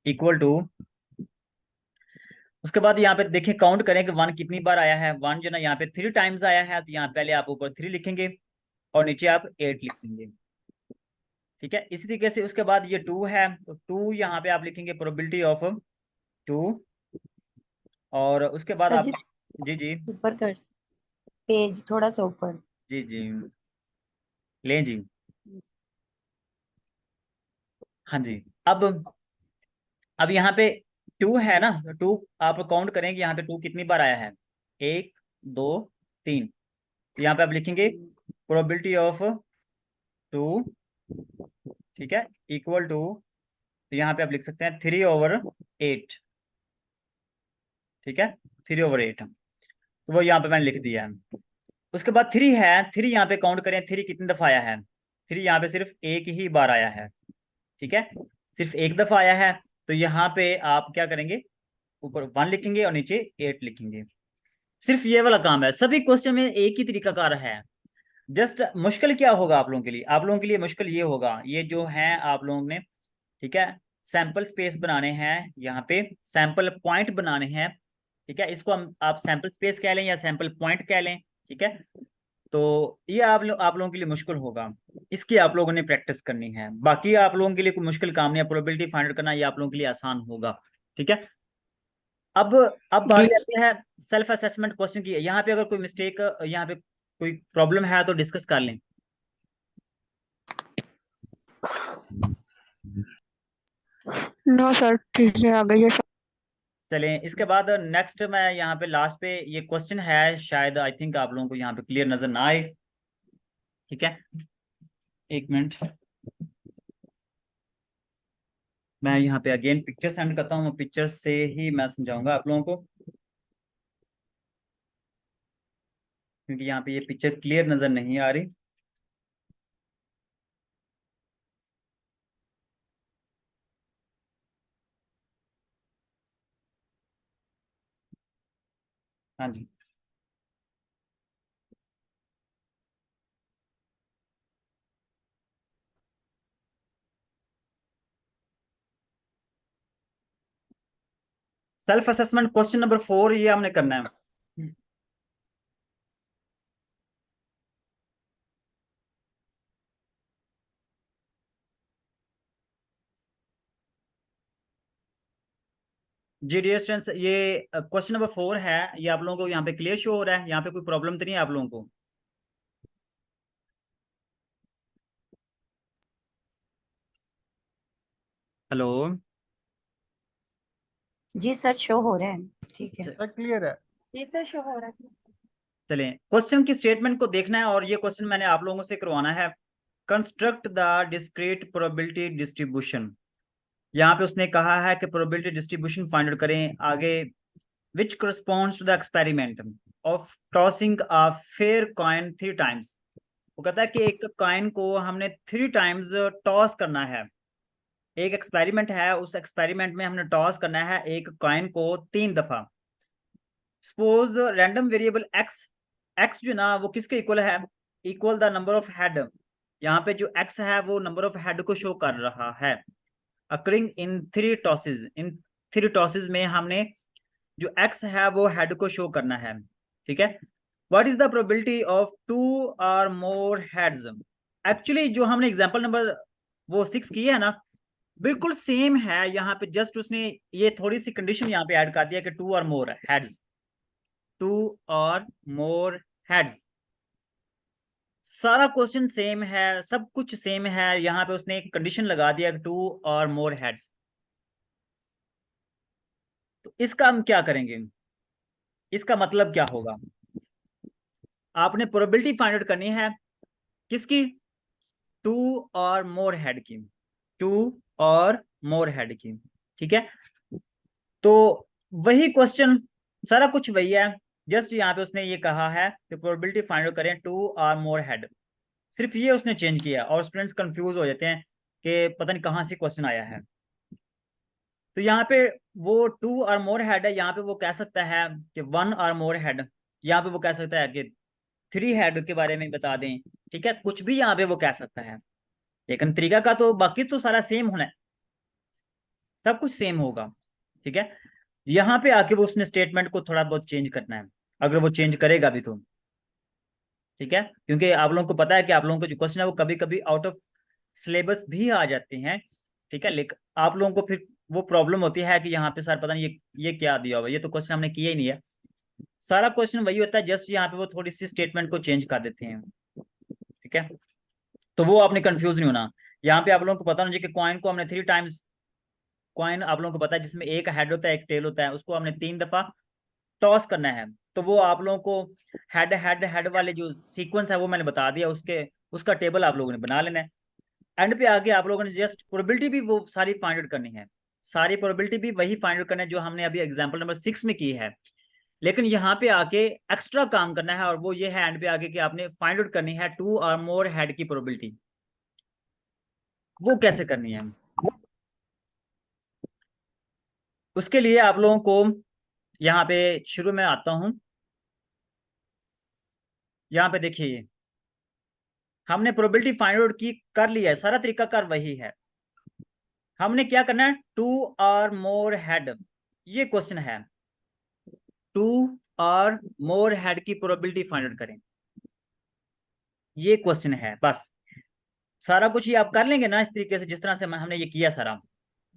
A: इक्वल टू, उसके बाद यहाँ पे देखिए काउंट करें कि 1 कितनी बार आया है। 1 जो ना यहाँ पे 3 टाइम्स आया है, तो यहाँ पहले आप ऊपर 3 लिखेंगे और नीचे आप 8 लिखेंगे, ठीक है। इसी तरीके से उसके बाद ये 2 है, तो 2 यहाँ पे आप लिखेंगे प्रोबेबिलिटी ऑफ 2। और उसके बाद
C: सर
A: आप,
C: जी
A: जी जी
C: ऊपर कर, पेज थोड़ा सा ऊपर।
A: जी जी लें जी, हाँ जी। अब यहाँ पे 2 है ना, 2 आप काउंट करेंगे यहाँ पे 2 कितनी बार आया है, 1 2 3। तो यहाँ पे आप लिखेंगे प्रोबेबिलिटी ऑफ 2, ठीक है, इक्वल टू, तो यहाँ पे आप लिख सकते हैं 3/8, ठीक है, 3/8। तो वो यहाँ पे मैंने लिख दिया है। उसके बाद 3 है, 3 यहाँ पे काउंट करें 3 कितनी दफा आया है, 3 यहाँ पे सिर्फ एक ही बार आया है, ठीक है, सिर्फ एक दफा आया है। तो यहाँ पे आप क्या करेंगे, ऊपर 1 लिखेंगे और नीचे 8 लिखेंगे। सिर्फ ये वाला काम है, सभी क्वेश्चन में एक ही तरीका कार है। जस्ट मुश्किल क्या होगा आप लोगों के लिए, आप लोगों के लिए मुश्किल ये होगा, ये जो है आप लोगों ने, ठीक है, सैंपल स्पेस बनाने हैं, यहाँ पे सैंपल पॉइंट बनाने हैं, ठीक है। इसको हम आप सैंपल स्पेस कह लें या सैंपल पॉइंट कह लें, ठीक है। तो ये आप लोगों के लिए मुश्किल होगा, इसकी आप लोगों ने प्रैक्टिस करनी है। बाकी आप लोगों के लिए कोई मुश्किल काम नहीं है, प्रोबेबिलिटी फाइंड आउट करना ये आप लोगों के लिए आसान होगा, ठीक है। अब अब
D: जी
A: बारी आती है सेल्फ असेसमेंट क्वेश्चन की। यहाँ पे अगर कोई मिस्टेक, यहाँ पे कोई प्रॉब्लम है तो डिस्कस कर लें।
D: नो सर, ठीक है, आ गई है सर।
A: चलें, इसके बाद नेक्स्ट मैं यहाँ पे लास्ट पे ये क्वेश्चन है, शायद आई थिंक आप लोगों को यहाँ पे क्लियर नजर ना आए, ठीक है। एक मिनट, मैं यहाँ पे अगेन पिक्चर सेंड करता हूँ, पिक्चर से ही मैं समझाऊंगा आप लोगों को, क्योंकि यहाँ पे ये पिक्चर क्लियर नजर नहीं आ रही। हाँ जी, सेल्फ असेसमेंट क्वेश्चन नंबर 4 ये हमने करना है। जी डियर स्टूडेंट्स, ये क्वेश्चन नंबर 4 है, ये आप लोगों को यहाँ पे क्लियर शो हो रहा है, यहाँ पे कोई प्रॉब्लम तो नहीं है आप लोगों को। हेलो,
C: जी सर शो हो रहा है, ठीक है।
E: सर क्लियर है।
F: जी सर, शो हो रहा है।
A: चलें, क्वेश्चन की स्टेटमेंट को देखना है और ये क्वेश्चन मैंने आप लोगों से करवाना है। Construct the discrete probability distribution. यहाँ पे उसने कहा है कि प्रोबेबिलिटी डिस्ट्रीब्यूशन फाइंड आउट करें आगे, which corresponds to the experiment of tossing a fair coin 3 times. वो कहता है कि एक कॉइन को हमने 3 टाइम्स टॉस करना है, एक एक्सपेरिमेंट है, उस एक्सपेरिमेंट में हमने टॉस करना है एक कॉइन को 3 दफा। सपोज रैंडम वेरिएबल एक्स जो ना वो किसके इक्वल है, equal the number of head. यहाँ पे जो एक्स है वो नंबर ऑफ हेड को शो कर रहा है। Occurring in 3 tosses, in 3 tosses में हमने जो एक्स है वो हेड को शो करना है, ठीक है। What is the probability of 2 और मोर हेड्स। एक्चुअली जो हमने एग्जांपल नंबर वो 6 की है ना, बिल्कुल सेम है। यहाँ पे जस्ट उसने ये थोड़ी सी कंडीशन यहाँ पे ऐड कर दिया कि 2 और मोर हेड्स, 2 और मोर हेड्स। सारा क्वेश्चन सेम है, सब कुछ सेम है। यहाँ पे उसने एक कंडीशन लगा दिया 2 और मोर हेड्स। तो इसका हम क्या करेंगे, इसका मतलब क्या होगा। आपने प्रोबेबिलिटी फाइंड आउट करनी है किसकी, 2 और मोर हेड की, 2 और मोर हेड की, ठीक है। तो वही क्वेश्चन, सारा कुछ वही है, जस्ट यहाँ पे उसने ये कहा है कि प्रोबेबिलिटी फाइंड आउट करें 2 और मोर हेड, सिर्फ ये उसने चेंज किया। और स्टूडेंट्स कंफ्यूज हो जाते हैं कि पता नहीं कहाँ से क्वेश्चन आया है। तो यहाँ पे वो 2 और मोर हेड है, यहाँ पे वो कह सकता है कि 1 और मोर हेड, यहाँ पे वो कह सकता है कि 3 हेड के बारे में बता दें, ठीक है। कुछ भी यहाँ पे वो कह सकता है, लेकिन तरीका का तो बाकी तो सारा सेम होना है, सब कुछ सेम होगा, ठीक है। यहाँ पे आके वो उसने स्टेटमेंट को थोड़ा बहुत चेंज करना है, अगर वो चेंज करेगा भी तो, ठीक है। क्योंकि आप लोगों को पता है कि आप लोगों को जो क्वेश्चन है वो कभी कभी आउट ऑफ सिलेबस भी आ जाते हैं, ठीक है। लेकिन आप लोगों को फिर वो प्रॉब्लम होती है कि यहाँ पे सर पता नहीं ये क्या दिया हुआ है, ये तो क्वेश्चन हमने किया ही नहीं है। सारा क्वेश्चन वही होता है, जस्ट यहाँ पे वो थोड़ी सी स्टेटमेंट को चेंज कर देते हैं, ठीक है। तो वो आपने कंफ्यूज नहीं होना। यहाँ पे आप लोगों को पता होना चाहिए कि कॉइन को हमने 3 टाइम्स, कॉइन आप लोगों को पता है जिसमें एक हेड होता है एक टेल होता है, उसको हमने 3 दफा टॉस करना है। तो वो आप लोगों को हेड हेड हेड वाले जो सीक्वेंस है वो मैंने बता दिया, उसका टेबल आप लोगों ने बना लेना है। एंड पे आगे आप लोगों ने जस्ट प्रोबेबिलिटी भी वो सारी फाइंड आउट करनी है, सारी प्रोबेबिलिटी भी वही फाइंड आउट करना है जो हमने अभी एग्जांपल नंबर 6 में की है। लेकिन यहाँ पे आके एक्स्ट्रा काम करना है, और वो ये है एंड पे आके कि आपने फाइंड आउट करनी है 2 और मोर हेड की प्रोबेबिलिटी। वो कैसे करनी है, उसके लिए आप लोगों को यहाँ पे शुरू में आता हूं। यहाँ पे देखिए हमने प्रोबेबिलिटी फाइंड आउट की कर लिया है, सारा तरीका कार वही है। हमने क्या करना है, 2 और मोर हेड, ये क्वेश्चन है 2 और मोर हेड की प्रोबेबिलिटी फाइंड आउट करें, ये क्वेश्चन है बस। सारा कुछ ये आप कर लेंगे ना इस तरीके से जिस तरह से हमने ये किया सारा।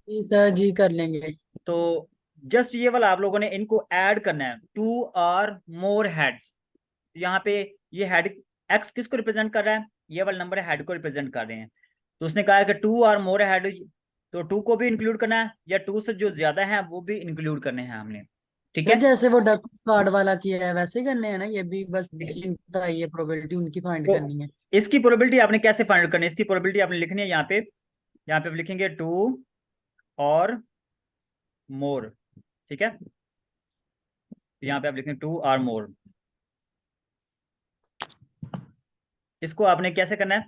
G: जी सर, जी कर लेंगे।
A: तो जस्ट ये वाला आप लोगों ने इनको ऐड करना है, 2 और मोर हेड्स। यहाँ पे ये हेड एक्स किसको रिप्रेजेंट कर रहा है, ये वाला नंबर हेड को रिप्रेजेंट कर रहे हैं। तो उसने कहा है कि 2 और मोर हेड, तो 2 को भी इंक्लूड करना है, या 2 से जो ज्यादा है वो भी इंक्लूड करने हैं हमने, ठीक
G: सर
A: है।
G: जैसे वो डक कार्ड वाला किया है वैसे ही करने हैं ना, ये भी बस जिनका ये प्रोबेबिलिटी उनकी फाइंड
A: तो
G: करनी है।
A: इसकी प्रोबेबिलिटी आपने कैसे फाइंड आउट करनी है, इसकी प्रोबेबिलिटी आपने लिखनी है यहाँ पे, यहाँ पे आप लिखेंगे 2 और मोर, ठीक है। यहाँ पे आप लिखेंगे 2 और मोर। इसको आपने कैसे करना है,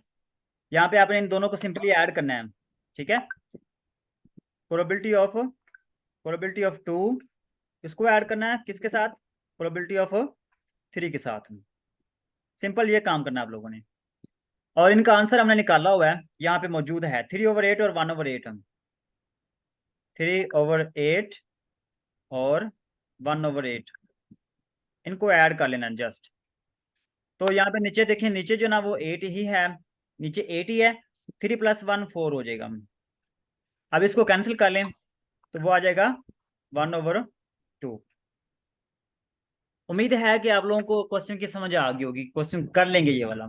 A: यहाँ पे आपने इन दोनों को सिंपली ऐड करना है, ठीक है। प्रोबेबिलिटी ऑफ 2 इसको ऐड करना है किसके साथ, प्रोबेबिलिटी ऑफ 3 के साथ। सिंपल ये काम करना है आप लोगों ने। और इनका आंसर हमने निकाला हुआ है, यहाँ पे मौजूद है 3/8 और 1/8, 3/8 और 1/8, इनको ऐड कर लेना जस्ट। तो यहाँ पे नीचे देखिए, नीचे जो ना वो 8 ही है, नीचे 8 ही है, 3 + 1 4 हो जाएगा। अब इसको कैंसिल कर लें तो वो आ जाएगा 1/2। उम्मीद है कि आप लोगों को क्वेश्चन की समझ आ गई होगी, क्वेश्चन कर लेंगे ये वाला।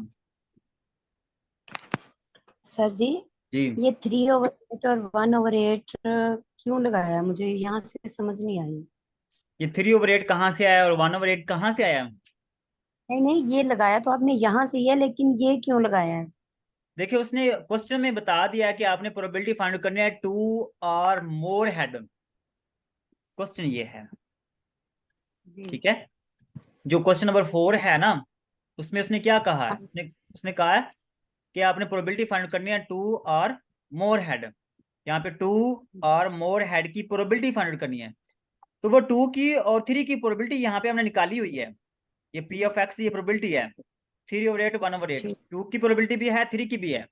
C: सर जी,
A: जी
C: ये 3/8 और 1/8 क्यों लगाया है, मुझे यहाँ से समझ नहीं आई।
A: ये 3/8 कहाँ से आया और 1/8 कहाँ से आया।
C: नहीं नहीं, ये लगाया तो आपने यहाँ से ही है, लेकिन ये क्यों लगाया है।
A: देखिए उसने क्वेश्चन में बता दिया कि आपने प्रोबेबिलिटी फाइंड करनी है 2 और मोर हेड, क्वेश्चन ये है,
C: जी
A: ठीक है। जो क्वेश्चन नंबर 4 है ना, उसमें उसने क्या कहा है,
C: हाँ,
A: उसने कहा है कि आपने प्रोबेबिलिटी फाइंड करनी है 2 और मोर हेड। यहाँ पे 2 और मोर हेड की प्रोबेबिलिटी फाइंड करनी है। तो वो 2 की और 3 की प्रोबेबिलिटी यहाँ पे हमने निकाली हुई है, ये P ऑफ X ये प्रोबेबिलिटी है 3/8 1/8,
C: ठीक
A: 2 की प्रोबेबिलिटी भी है 3 की भी है,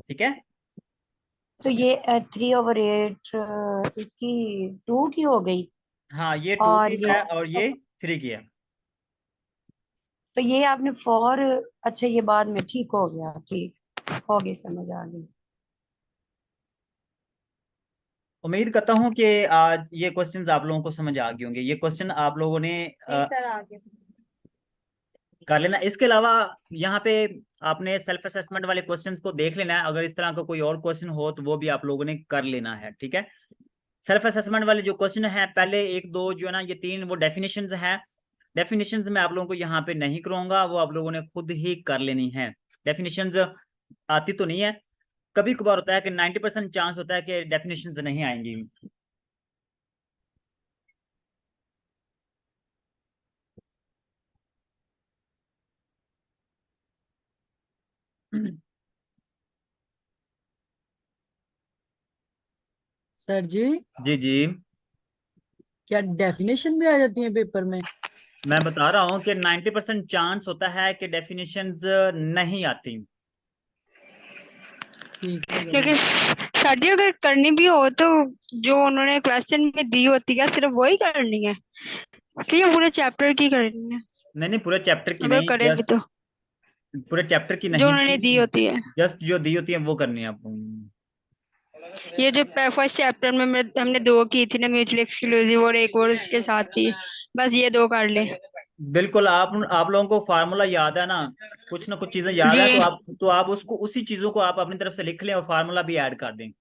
A: ठीक है।
C: तो ये 3/8 इसकी 2 की हो गई,
A: हाँ ये 2
C: और
A: की
C: ये
A: है और ये 3 की है।
C: तो ये आपने फॉर, अच्छा ये बाद में ठीक हो गया, ठीक हो गई, समझ आ गई।
A: उम्मीद करता हूँ कि आज ये क्वेश्चंस आप लोगों को समझ आ गए होंगे। ये क्वेश्चन आप लोगों ने
F: नहीं सर आगे।
A: कर लेना। इसके अलावा यहाँ पे आपने सेल्फ असेसमेंट वाले क्वेश्चंस को देख लेना है। अगर इस तरह का कोई और क्वेश्चन हो तो वो भी आप लोगों ने कर लेना है, ठीक है। सेल्फ असेसमेंट वाले जो क्वेश्चन है, पहले 1 2 जो है ना, ये 3 वो डेफिनेशंस हैं। डेफिनेशंस मैं आप लोगों को यहाँ पे नहीं कराऊंगा, वो आप लोगों ने खुद ही कर लेनी है। डेफिनेशंस आती तो नहीं है, कभी कभार होता है कि 90% चांस होता है कि डेफिनेशंस नहीं आएंगी।
G: सर जी,
A: जी जी,
G: क्या डेफिनेशन भी आ जाती है पेपर में?
A: मैं बता रहा हूँ कि 90% चांस होता है कि डेफिनेशंस नहीं आती।
G: ठीक है
D: लेकिन सर जी अगर करनी भी हो तो जो उन्होंने क्वेश्चन में दी होती है सिर्फ वही करनी है कि ये पूरे चैप्टर की करनी है?
A: नहीं नहीं, पूरे चैप्टर की
D: अगर
A: नहीं,
D: करे भी तो
A: पूरे चैप्टर की
D: जो
A: नहीं,
D: उन्होंने दी होती है।
A: जस्ट जो दी होती है वो करनी है आपको।
D: ये जो फर्स्ट चैप्टर में हमने 2 की थी ना, म्यूचुअल एक्सक्लूसिव और एक और उसके साथ थी, बस ये 2 कर ले।
A: बिल्कुल, आप लोगों को फार्मूला याद है ना, कुछ ना कुछ चीजें याद है,
D: जी
A: तो आप उसको उसी चीजों को आप अपनी तरफ से लिख लें और फार्मूला भी ऐड कर दें।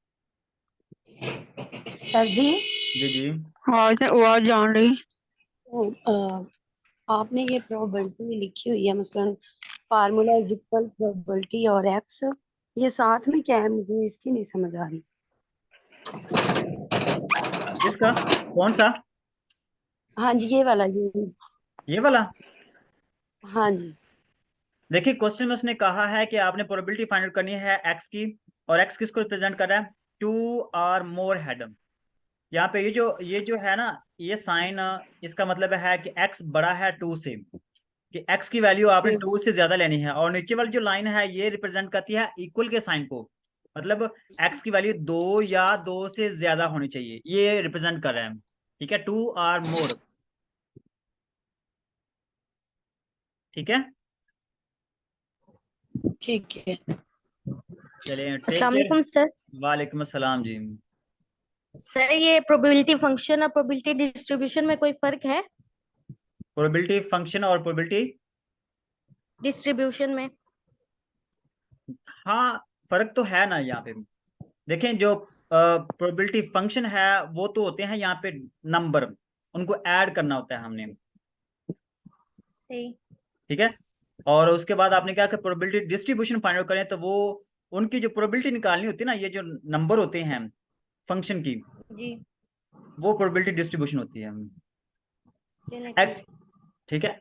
C: सर जी,
A: जी जी,
D: आवाज जान रही।
C: वो, आपने ये प्रोबेबिलिटी लिखी हुई है, मसलन फार्मूला इज इक्वल प्रोबेबिलिटी और एक्स, ये साथ में क्या है, मुझे इसकी नहीं समझ आ रही।
A: इसका कौन सा?
C: हाँ जी, ये वाला,
A: ये वाला।
C: हाँ जी।
A: देखिए क्वेश्चन में उसने कहा है कि आपने प्रोबेबिलिटी फाइंड आउट करनी है एक्स की, और एक्स किसको रिप्रेजेंट कर रहा है? 2 और मोर हेड। यहाँ पे ये जो है ना, ये साइन, इसका मतलब है कि एक्स बड़ा है 2 से, कि एक्स की वैल्यू आपने
C: ठीक
A: 2 से ज्यादा लेनी है। और नीचे वाली जो लाइन है ये रिप्रेजेंट करती है इक्वल के साइन को, मतलब एक्स की वैल्यू 2 या 2 से ज्यादा होनी चाहिए, ये रिप्रेजेंट कर रहा है, ठीक है, 2 और मोर, ठीक है।
C: ठीक है।
A: चलिए टेक
F: अस्सलाम
A: केयर।
F: वालेकुम सर।
A: वालेकुम अस्सलाम जी।
F: सर ये प्रोबेबिलिटी फंक्शन और प्रोबेबिलिटी डिस्ट्रीब्यूशन में कोई फर्क है?
A: प्रोबेबिलिटी फंक्शन और प्रोबेबिलिटी,
F: डिस्ट्रीब्यूशन में?
A: हाँ फर्क तो है ना यहाँ पे। देखें जो प्रोबेबिलिटी फंक्शन है वो तो होते हैं यहाँ पे नंबर, उनको ऐड करना होता है हमने,
F: सही।
A: ठीक है। और उसके बाद आपने क्या कि प्रोबेबिलिटी डिस्ट्रीब्यूशन फाइंड आउट करें तो वो उनकी जो प्रोबेबिलिटी निकालनी होती है ना, ये जो नंबर होते हैं फंक्शन की,
F: जी।
A: वो प्रोबेबिलिटी डिस्ट्रीब्यूशन होती है।
F: चलें
A: Act- ठीक है।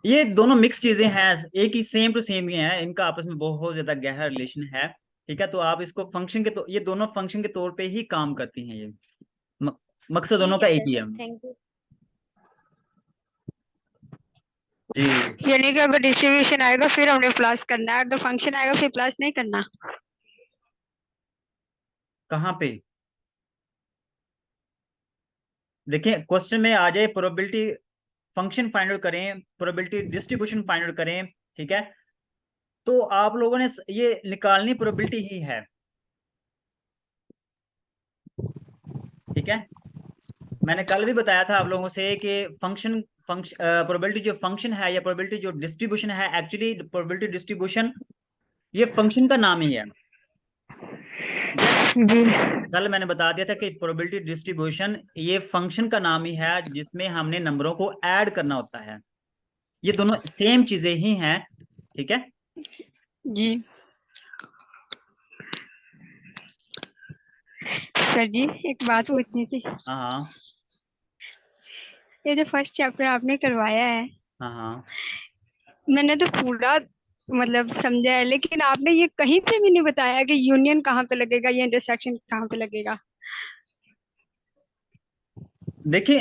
A: ये दोनों मिक्स चीजें हैं, एक ही सेम टू सेम ही है, इनका आपस में बहुत ज्यादा गहरा रिलेशन है, ठीक है। तो आप इसको फंक्शन के तो ये दोनों फंक्शन के तौर पे ही काम करती हैं, ये म- मकसद दोनों
F: ठीक
A: का
F: है
A: एक ही
F: सर,
A: है।
F: Thank you.
A: जी,
D: यानी कि अगर डिस्ट्रीब्यूशन आएगा फिर हमने प्लस करना है, अगर फंक्शन आएगा फिर प्लस नहीं करना?
A: कहाँ पे? देखिए क्वेश्चन में आ जाए प्रोबेबिलिटी फंक्शन फाइंड आउट करें, प्रोबेबिलिटी डिस्ट्रीब्यूशन फाइंड आउट करें, ठीक है, तो आप लोगों ने ये निकालनी प्रोबेबिलिटी ही है, ठीक है। मैंने कल भी बताया था आप लोगों से कि फंक्शन प्रोबेबिलिटी जो फंक्शन है या प्रोबेबिलिटी जो डिस्ट्रीब्यूशन है, एक्चुअली प्रोबेबिलिटी डिस्ट्रीब्यूशन ये फंक्शन का नाम ही है, ठीक है।
D: जी
A: कल मैंने बता दिया था कि प्रोबेबिलिटी डिस्ट्रीब्यूशन ये फंक्शन का नाम ही है जिसमें हमने नंबरों को ऐड करना होता है, ये दोनों सेम चीजें ही हैं, ठीक है।
D: जी। सर जी एक बात पूछनी थी।
A: हाँ हाँ
D: ये जो फर्स्ट चैप्टर आपने करवाया है,
A: हाँ हाँ।
D: मैंने तो पूरा मतलब समझा है, लेकिन आपने ये कहीं पे भी नहीं बताया कि यूनियन कहाँ पे लगेगा या इंटरसेक्शन कहाँ पे लगेगा।
A: देखिए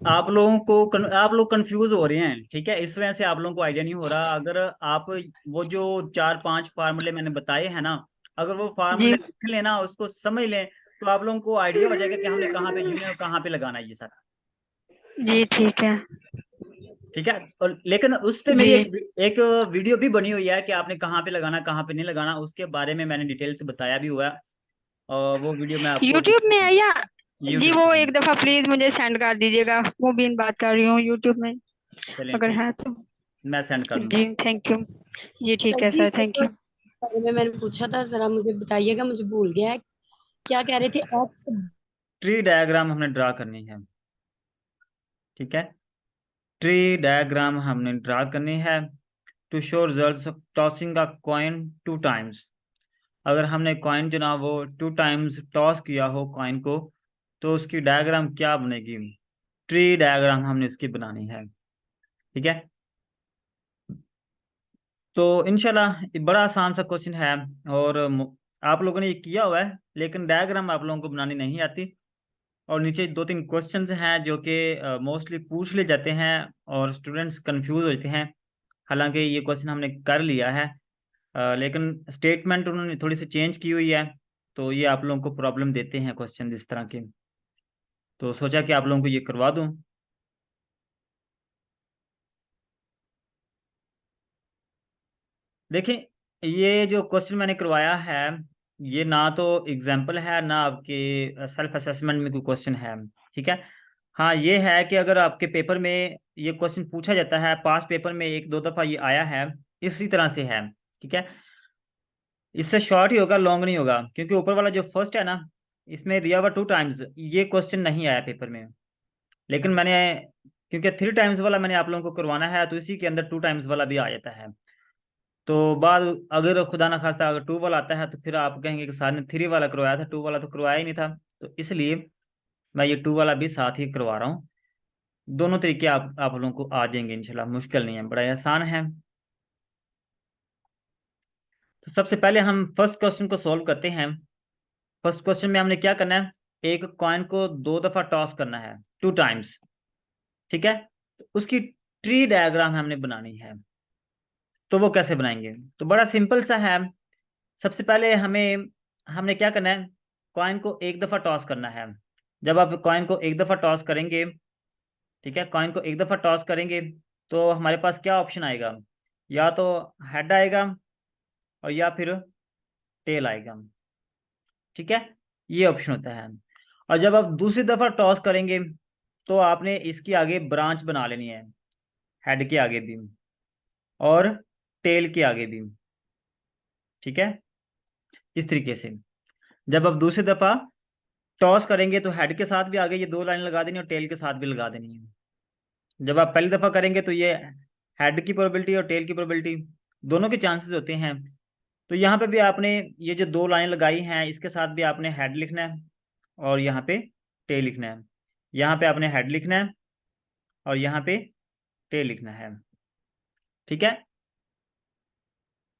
A: आप लोग कंफ्यूज हो रहे हैं, ठीक है, इस वजह से आप लोगों को आइडिया नहीं हो रहा। अगर आप वो जो 4 5 फार्मूले मैंने बताए हैं ना, अगर वो
D: जी
A: फार्मूला लिख लेना, उसको समझ लें, तो आप लोगों को आइडिया हो जाएगा कि हमने कहाँ पे यूनियन और कहाँ पे लगाना है ये सारा।
D: जी ठीक है
A: ठीक है। और लेकिन उस पे मेरी
D: जी
A: एक वीडियो भी बनी हुई है कि आपने कहाँ पे लगाना कहाँ पे नहीं लगाना, उसके बारे में मैंने डिटेल से बताया भी हुआ है, और वो वीडियो मैं आपको
D: यूट्यूब में है या जी
A: यूट्यूब
D: वो
A: पे।
D: एक दफा प्लीज मुझे सेंड कर दीजिएगा, वो भी बात कर रही हूँ यूट्यूब में
A: चलें
D: अगर
A: ठीक
D: है
A: है,
D: तो।
A: मैं सेंड कर दूंगा।
D: जी थैंक यू। जी ठीक
C: सर
D: है
C: जी
D: सर,
C: ये
D: थैंक
C: जो
D: यू।
C: बारे में मैंने पूछा था, जरा मुझे बताइएगा, मुझे भूल गया है। क्या कह रहे थे एक्स?
A: ट्री डायग्राम हमने ड्रा करनी है। ठीक है, ट्री डायग्राम हमने ड्रा करनी है to show results of tossing a coin 2 times. अगर हमने कॉइन जो ना वो 2 टाइम्स टॉस किया हो कॉइन को, तो उसकी डायग्राम क्या बनेगी, ट्री डायग्राम हमने इसकी बनानी है। ठीक है, तो इंशाल्लाह ये बड़ा आसान सा क्वेश्चन है, और आप लोगों ने ये किया हुआ है, लेकिन डायग्राम आप लोगों को बनानी नहीं आती। और नीचे 2-3 क्वेश्चंस हैं जो कि मोस्टली पूछ ले जाते हैं और स्टूडेंट्स कंफ्यूज होते हैं। हालांकि ये क्वेश्चन हमने कर लिया है, लेकिन स्टेटमेंट उन्होंने थोड़ी सी चेंज की हुई है, तो ये आप लोगों को प्रॉब्लम देते हैं क्वेश्चन इस तरह के। तो सोचा कि आप लोगों को ये करवा दूं। देखिए, ये जो क्वेश्चन मैंने करवाया है, ये ना तो एग्जाम्पल है ना आपके सेल्फ असेसमेंट में कोई क्वेश्चन है। ठीक है, हाँ ये है कि अगर आपके पेपर में ये क्वेश्चन पूछा जाता है, पास पेपर में 1-2 दफ़ा ये आया है, इसी तरह से है। ठीक है, इससे शॉर्ट ही होगा, लॉन्ग नहीं होगा, क्योंकि ऊपर वाला जो फर्स्ट है ना, इसमें दिया हुआ 2 टाइम्स, ये क्वेश्चन नहीं आया पेपर में। लेकिन मैंने, क्योंकि 3 टाइम्स वाला मैंने आप लोगों को करवाना है, तो इसी के अंदर 2 टाइम्स वाला भी आ जाता है। तो बाद अगर खुदा ना खास्ता अगर 2 वाला आता है, तो फिर आप कहेंगे कि सर ने 3 वाला करवाया था, 2 वाला तो करवाया ही नहीं था। तो इसलिए मैं ये 2 वाला भी साथ ही करवा रहा हूँ। दोनों तरीके आप लोगों को आ जाएंगे इंशाल्लाह, मुश्किल नहीं है, बड़ा ही आसान है। तो सबसे पहले हम फर्स्ट क्वेश्चन को सॉल्व करते हैं। फर्स्ट क्वेश्चन में हमने क्या करना है, एक कॉइन को 2 दफ़ा टॉस करना है, 2 टाइम्स। ठीक है, तो उसकी ट्री डायग्राम हमने बनानी है। तो वो कैसे बनाएंगे, तो बड़ा सिंपल सा है। सबसे पहले हमने क्या करना है, कॉइन को 1 दफ़ा टॉस करना है। जब आप कॉइन को 1 दफ़ा टॉस करेंगे, ठीक है, कॉइन को 1 दफ़ा टॉस करेंगे, तो हमारे पास क्या ऑप्शन आएगा, या तो हेड आएगा और या फिर टेल आएगा। ठीक है, ये ऑप्शन होता है। और जब आप दूसरी दफ़ा टॉस करेंगे, तो आपने इसकी आगे ब्रांच बना लेनी है, हेड के आगे भी और टेल के आगे भी। ठीक है, इस तरीके से जब आप दूसरी दफ़ा टॉस करेंगे, तो हेड के साथ भी आगे ये 2 लाइन लगा देनी और टेल के साथ भी लगा देनी है। जब आप पहली दफ़ा करेंगे, तो ये हेड की प्रोबेबिलिटी और टेल की प्रोबेबिलिटी दोनों के चांसेस होते हैं। तो यहाँ पे भी आपने ये जो 2 लाइन लगाई हैं, इसके साथ भी आपने हेड लिखना है और यहाँ पे टेल लिखना है। यहाँ पे आपने हेड लिखना है और यहाँ पे टेल लिखना है। ठीक है,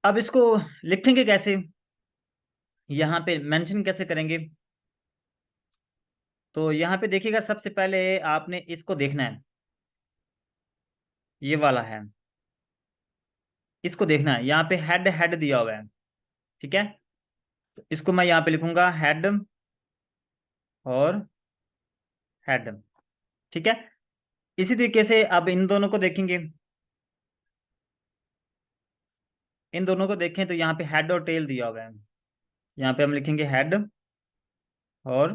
A: अब इसको लिखेंगे कैसे, यहाँ पे मेंशन कैसे करेंगे, तो यहाँ पे देखिएगा, सबसे पहले आपने इसको देखना है, ये वाला है, इसको देखना है। यहाँ पे हेड हेड दिया हुआ है। ठीक है, तो इसको मैं यहाँ पे लिखूंगा हेड और हेड। ठीक है, इसी तरीके से अब इन दोनों को देखेंगे, इन दोनों को देखें तो यहाँ पे हेड और टेल दिया हुआ है। यहाँ पे हम लिखेंगे हेड और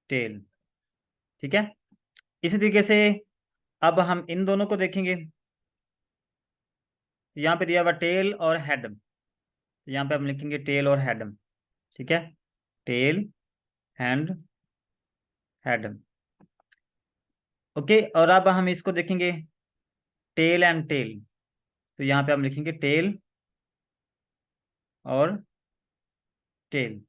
A: टेल। ठीक है, इसी तरीके से अब हम इन दोनों को देखेंगे, यहाँ पे दिया हुआ टेल और हेड, यहाँ पे हम लिखेंगे टेल और हेड। ठीक है, टेल एंड हेड। ओके, और अब हम इसको देखेंगे टेल एंड टेल, तो यहाँ पे हम लिखेंगे टेल और टेल।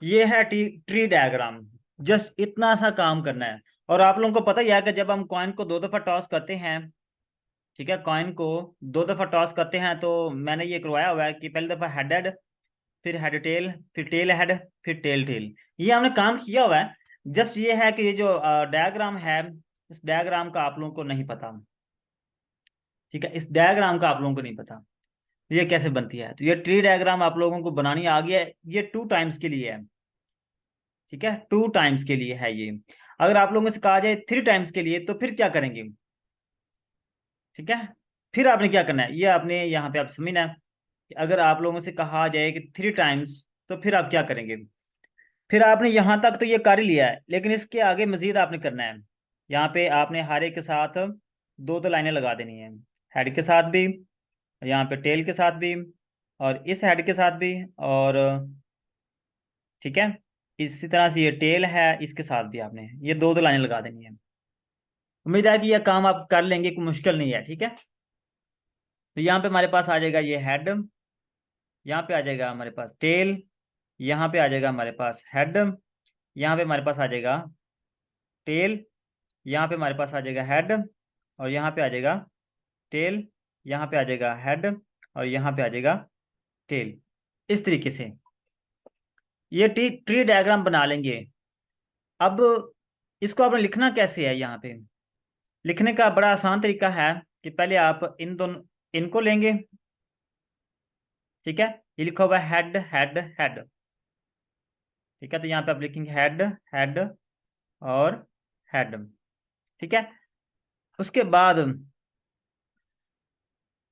A: ये है ट्री डायग्राम। जस्ट इतना सा काम करना है। और आप लोगों को पता ही है कि जब हम कॉइन को 2 दफ़ा टॉस करते हैं, ठीक है, कॉइन को 2 दफ़ा टॉस करते हैं, तो मैंने ये करवाया हुआ है कि पहली दफ़ा हेड हेड, फिर हेड टेल, फिर टेल हेड, फिर टेल टेल, ये हमने काम किया हुआ है। जस्ट ये है कि ये जो डायग्राम है, इस डायग्राम का आप लोगों को नहीं पता। ठीक है, इस डायग्राम का आप लोगों को नहीं पता। ये कैसे बनती है? तो ये ट्री डायग्राम आप लोगों को बनानी आ गया है, ये 2 टाइम्स के लिए है, ठीक है, 2 टाइम्स के लिए है ये। अगर आप लोगों से कहा जाए 3 टाइम्स के लिए, तो फिर क्या करेंगे? ठीक है, फिर आपने क्या करना है, ये आपने यहाँ पे आप समझना है कि अगर आप लोगों से कहा जाए कि 3 टाइम्स, तो फिर आप क्या करेंगे? फिर आपने यहाँ तक तो ये कर ही लिया है, लेकिन इसके आगे मजीद आपने करना है। यहाँ पे आपने हर एक के साथ 2 लाइनें लगा देनी है, हेड के साथ भी, यहाँ पे टेल के साथ भी, और इस हेड के साथ भी, और ठीक है, इसी तरह से ये टेल है, इसके साथ भी आपने ये 2 लाइनें लगा देनी है। उम्मीद है कि यह काम आप कर लेंगे, कोई मुश्किल नहीं है, ठीक है। तो यहाँ पे हमारे पास आ जाएगा ये हेड, यहाँ पे आ जाएगा हमारे पास टेल, यहाँ पे आ जाएगा हमारे पास हेड, यहाँ पे हमारे पास आ जाएगा टेल, यहाँ पे हमारे पास आ जाएगा हेड, और यहाँ पे आ जाएगा टेल, यहाँ पे आ जाएगा हेड, और यहाँ पे आ जाएगा टेल। इस तरीके से ये ट्री डायग्राम बना लेंगे। अब इसको आपने लिखना कैसे है? यहाँ पे लिखने का बड़ा आसान तरीका है कि पहले आप इन दोनों इनको लेंगे, ठीक है, ये लिखा हुआ है हेड हेड हेड, ठीक है, तो यहाँ पे आप लिखेंगे हेड हेड और हेड, ठीक है। उसके बाद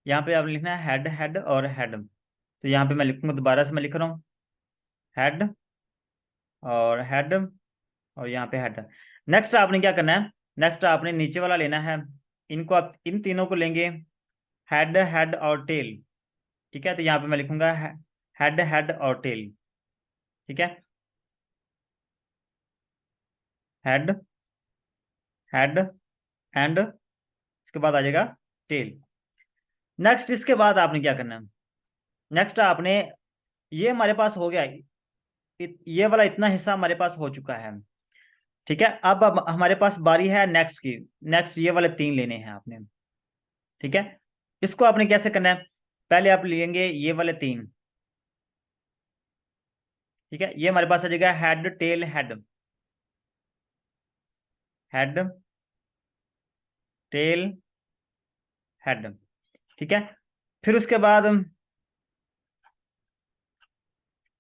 A: यहाँ पे आप लिखना है हेड हेड और हेड, तो यहाँ पे मैं लिखूंगा, दोबारा से मैं लिख रहा हूँ हेड और हेड, और यहाँ पे हेड। नेक्स्ट आपने क्या करना है, नेक्स्ट आपने नीचे वाला लेना है, इनको आप इन तीनों को लेंगे, हेड हेड और टेल, ठीक है, तो यहाँ पे मैं लिखूंगा हेड हेड और टेल, ठीक है, हेड हेड एंड इसके बाद आ जाएगा टेल। नेक्स्ट इसके बाद आपने क्या करना है, नेक्स्ट आपने, ये हमारे पास हो गया, ये वाला इतना हिस्सा हमारे पास हो चुका है, ठीक है। अब हमारे पास बारी है नेक्स्ट की, नेक्स्ट ये वाले 3 लेने हैं आपने, ठीक है। इसको आपने कैसे करना है, पहले आप लेंगे ये वाले 3, ठीक है, ये हमारे पास आ जाएगा head tail head, head tail head, ठीक है। फिर उसके बाद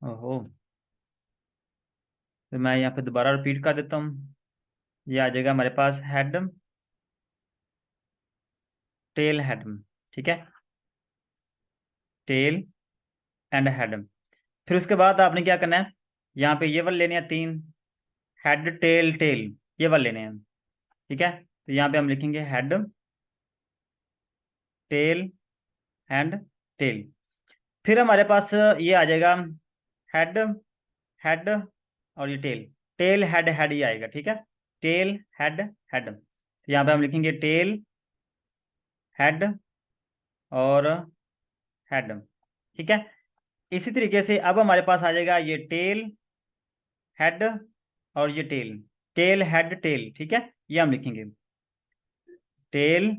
A: ओहो, तो मैं यहाँ पे दोबारा रिपीट कर देता हूँ, ये आ जाएगा हमारे पास हेड टेल हेड, ठीक है, टेल एंड हेड। फिर उसके बाद आपने क्या करना है, यहाँ पे ये वाले लेने हैं 3, हेड टेल टेल, ये वाले लेने हैं, ठीक है, तो यहाँ पे हम लिखेंगे हेड टेल एंड टेल। फिर हमारे पास ये आ जाएगा हेड हेड और ये टेल, टेल हेड हेड ही आएगा, ठीक है, टेल हेड हेड, यहाँ पे हम लिखेंगे टेल हेड और हेड, ठीक है। इसी तरीके से अब हमारे पास आ जाएगा ये टेल हेड और ये टेल हेड टेल, ठीक है, ये हम लिखेंगे टेल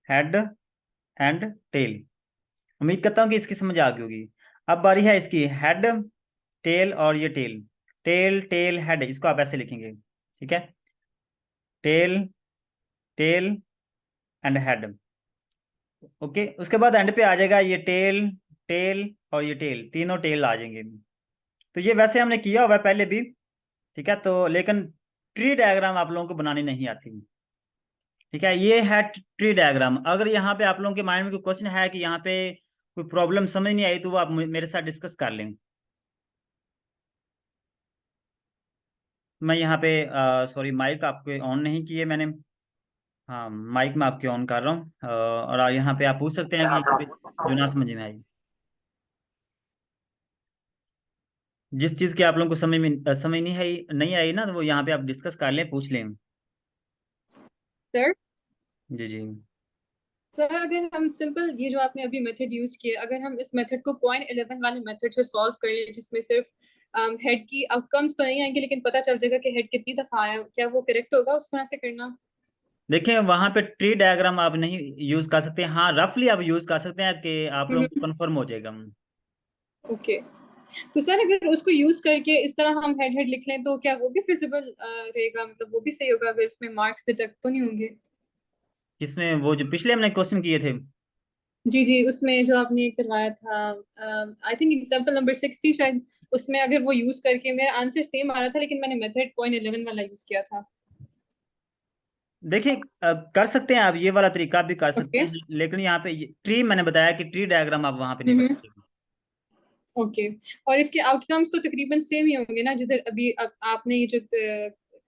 A: हेड एंड टेल। उम्मीद करता हूँ कि इसकी समझ आ गई होगी। अब बारी है इसकी हेड टेल और ये टेल टेल हेड, इसको आप ऐसे लिखेंगे, ठीक है, tail tail and head, okay. उसके बाद एंड पे आ जाएगा ये टेल टेल और ये टेल, तीनों टेल आ जाएंगे। तो ये वैसे हमने किया हुआ है पहले भी, ठीक है, तो लेकिन ट्री डायग्राम आप लोगों को बनानी नहीं आती, ठीक है। ये है ट्री डायग्राम। अगर यहाँ पे आप लोगों के माइंड में कोई क्वेश्चन है कि यहाँ पे कोई प्रॉब्लम समझ नहीं आई, तो वो आप मेरे साथ डिस्कस कर लें। मैं यहाँ पे सॉरी, माइक आपके ऑन नहीं किए मैंने, हाँ माइक मैं आपके ऑन कर रहा हूँ, और यहाँ पे आप पूछ सकते हैं कि यहाँ पे जो ना समझ में आई, जिस चीज़ की आप लोगों को समझ नहीं आई ना, तो वो यहाँ पे आप डिस्कस कर लें, पूछ लें।
B: सर
A: जी जी।
B: सर अगर हम सिंपल ये जो आपने अभी मेथड यूज किया, अगर हम इस मेथड को पॉइंट 11 वाले मेथड से सॉल्व करें, जिसमें सिर्फ हेड की आउटकम्स तो नहीं आएंगे लेकिन पता चल जाएगा कि हेड कितनी दफा आया, क्या वो करेक्ट होगा उस तरह से करना?
A: देखिए वहां पे ट्री डायग्राम आप नहीं यूज कर सकते, हाँ रफली आप यूज कर सकते हैं कि आप लोगों को कंफर्म हो जाएगा।
B: ओके, तो सर अगर उसको यूज करके इस तरह हम हेड हेड लिख लें तो क्या वो भी फिजिबल रहेगा, मतलब वो भी सही होगा, अगर इसमें मार्क्स डिडक्ट तो नहीं होंगे?
A: इसमें वो जो पिछले हमने क्वेश्चन किए थे,
B: जी जी, उसमें जो आपने करवाया था, आई थिंक एग्जांपल नंबर 6 थी शायद, उसमें अगर वो यूज करके मेरा आंसर सेम आ रहा था, लेकिन मैंने मेथड पॉइंट 11 वाला यूज किया था।
A: देखिए कर सकते हैं आप, ये वाला तरीका भी कर सकते
B: ओके।
A: हैं, लेकिन यहाँ पे ट्री मैंने बताया कि ट्री डायग्राम आप वहां पे नहीं बनाएंगे।
B: ओके। और इसके आउटकम्स तो तकरीबन सेम ही होंगे ना, जिधर अभी आपने ये जो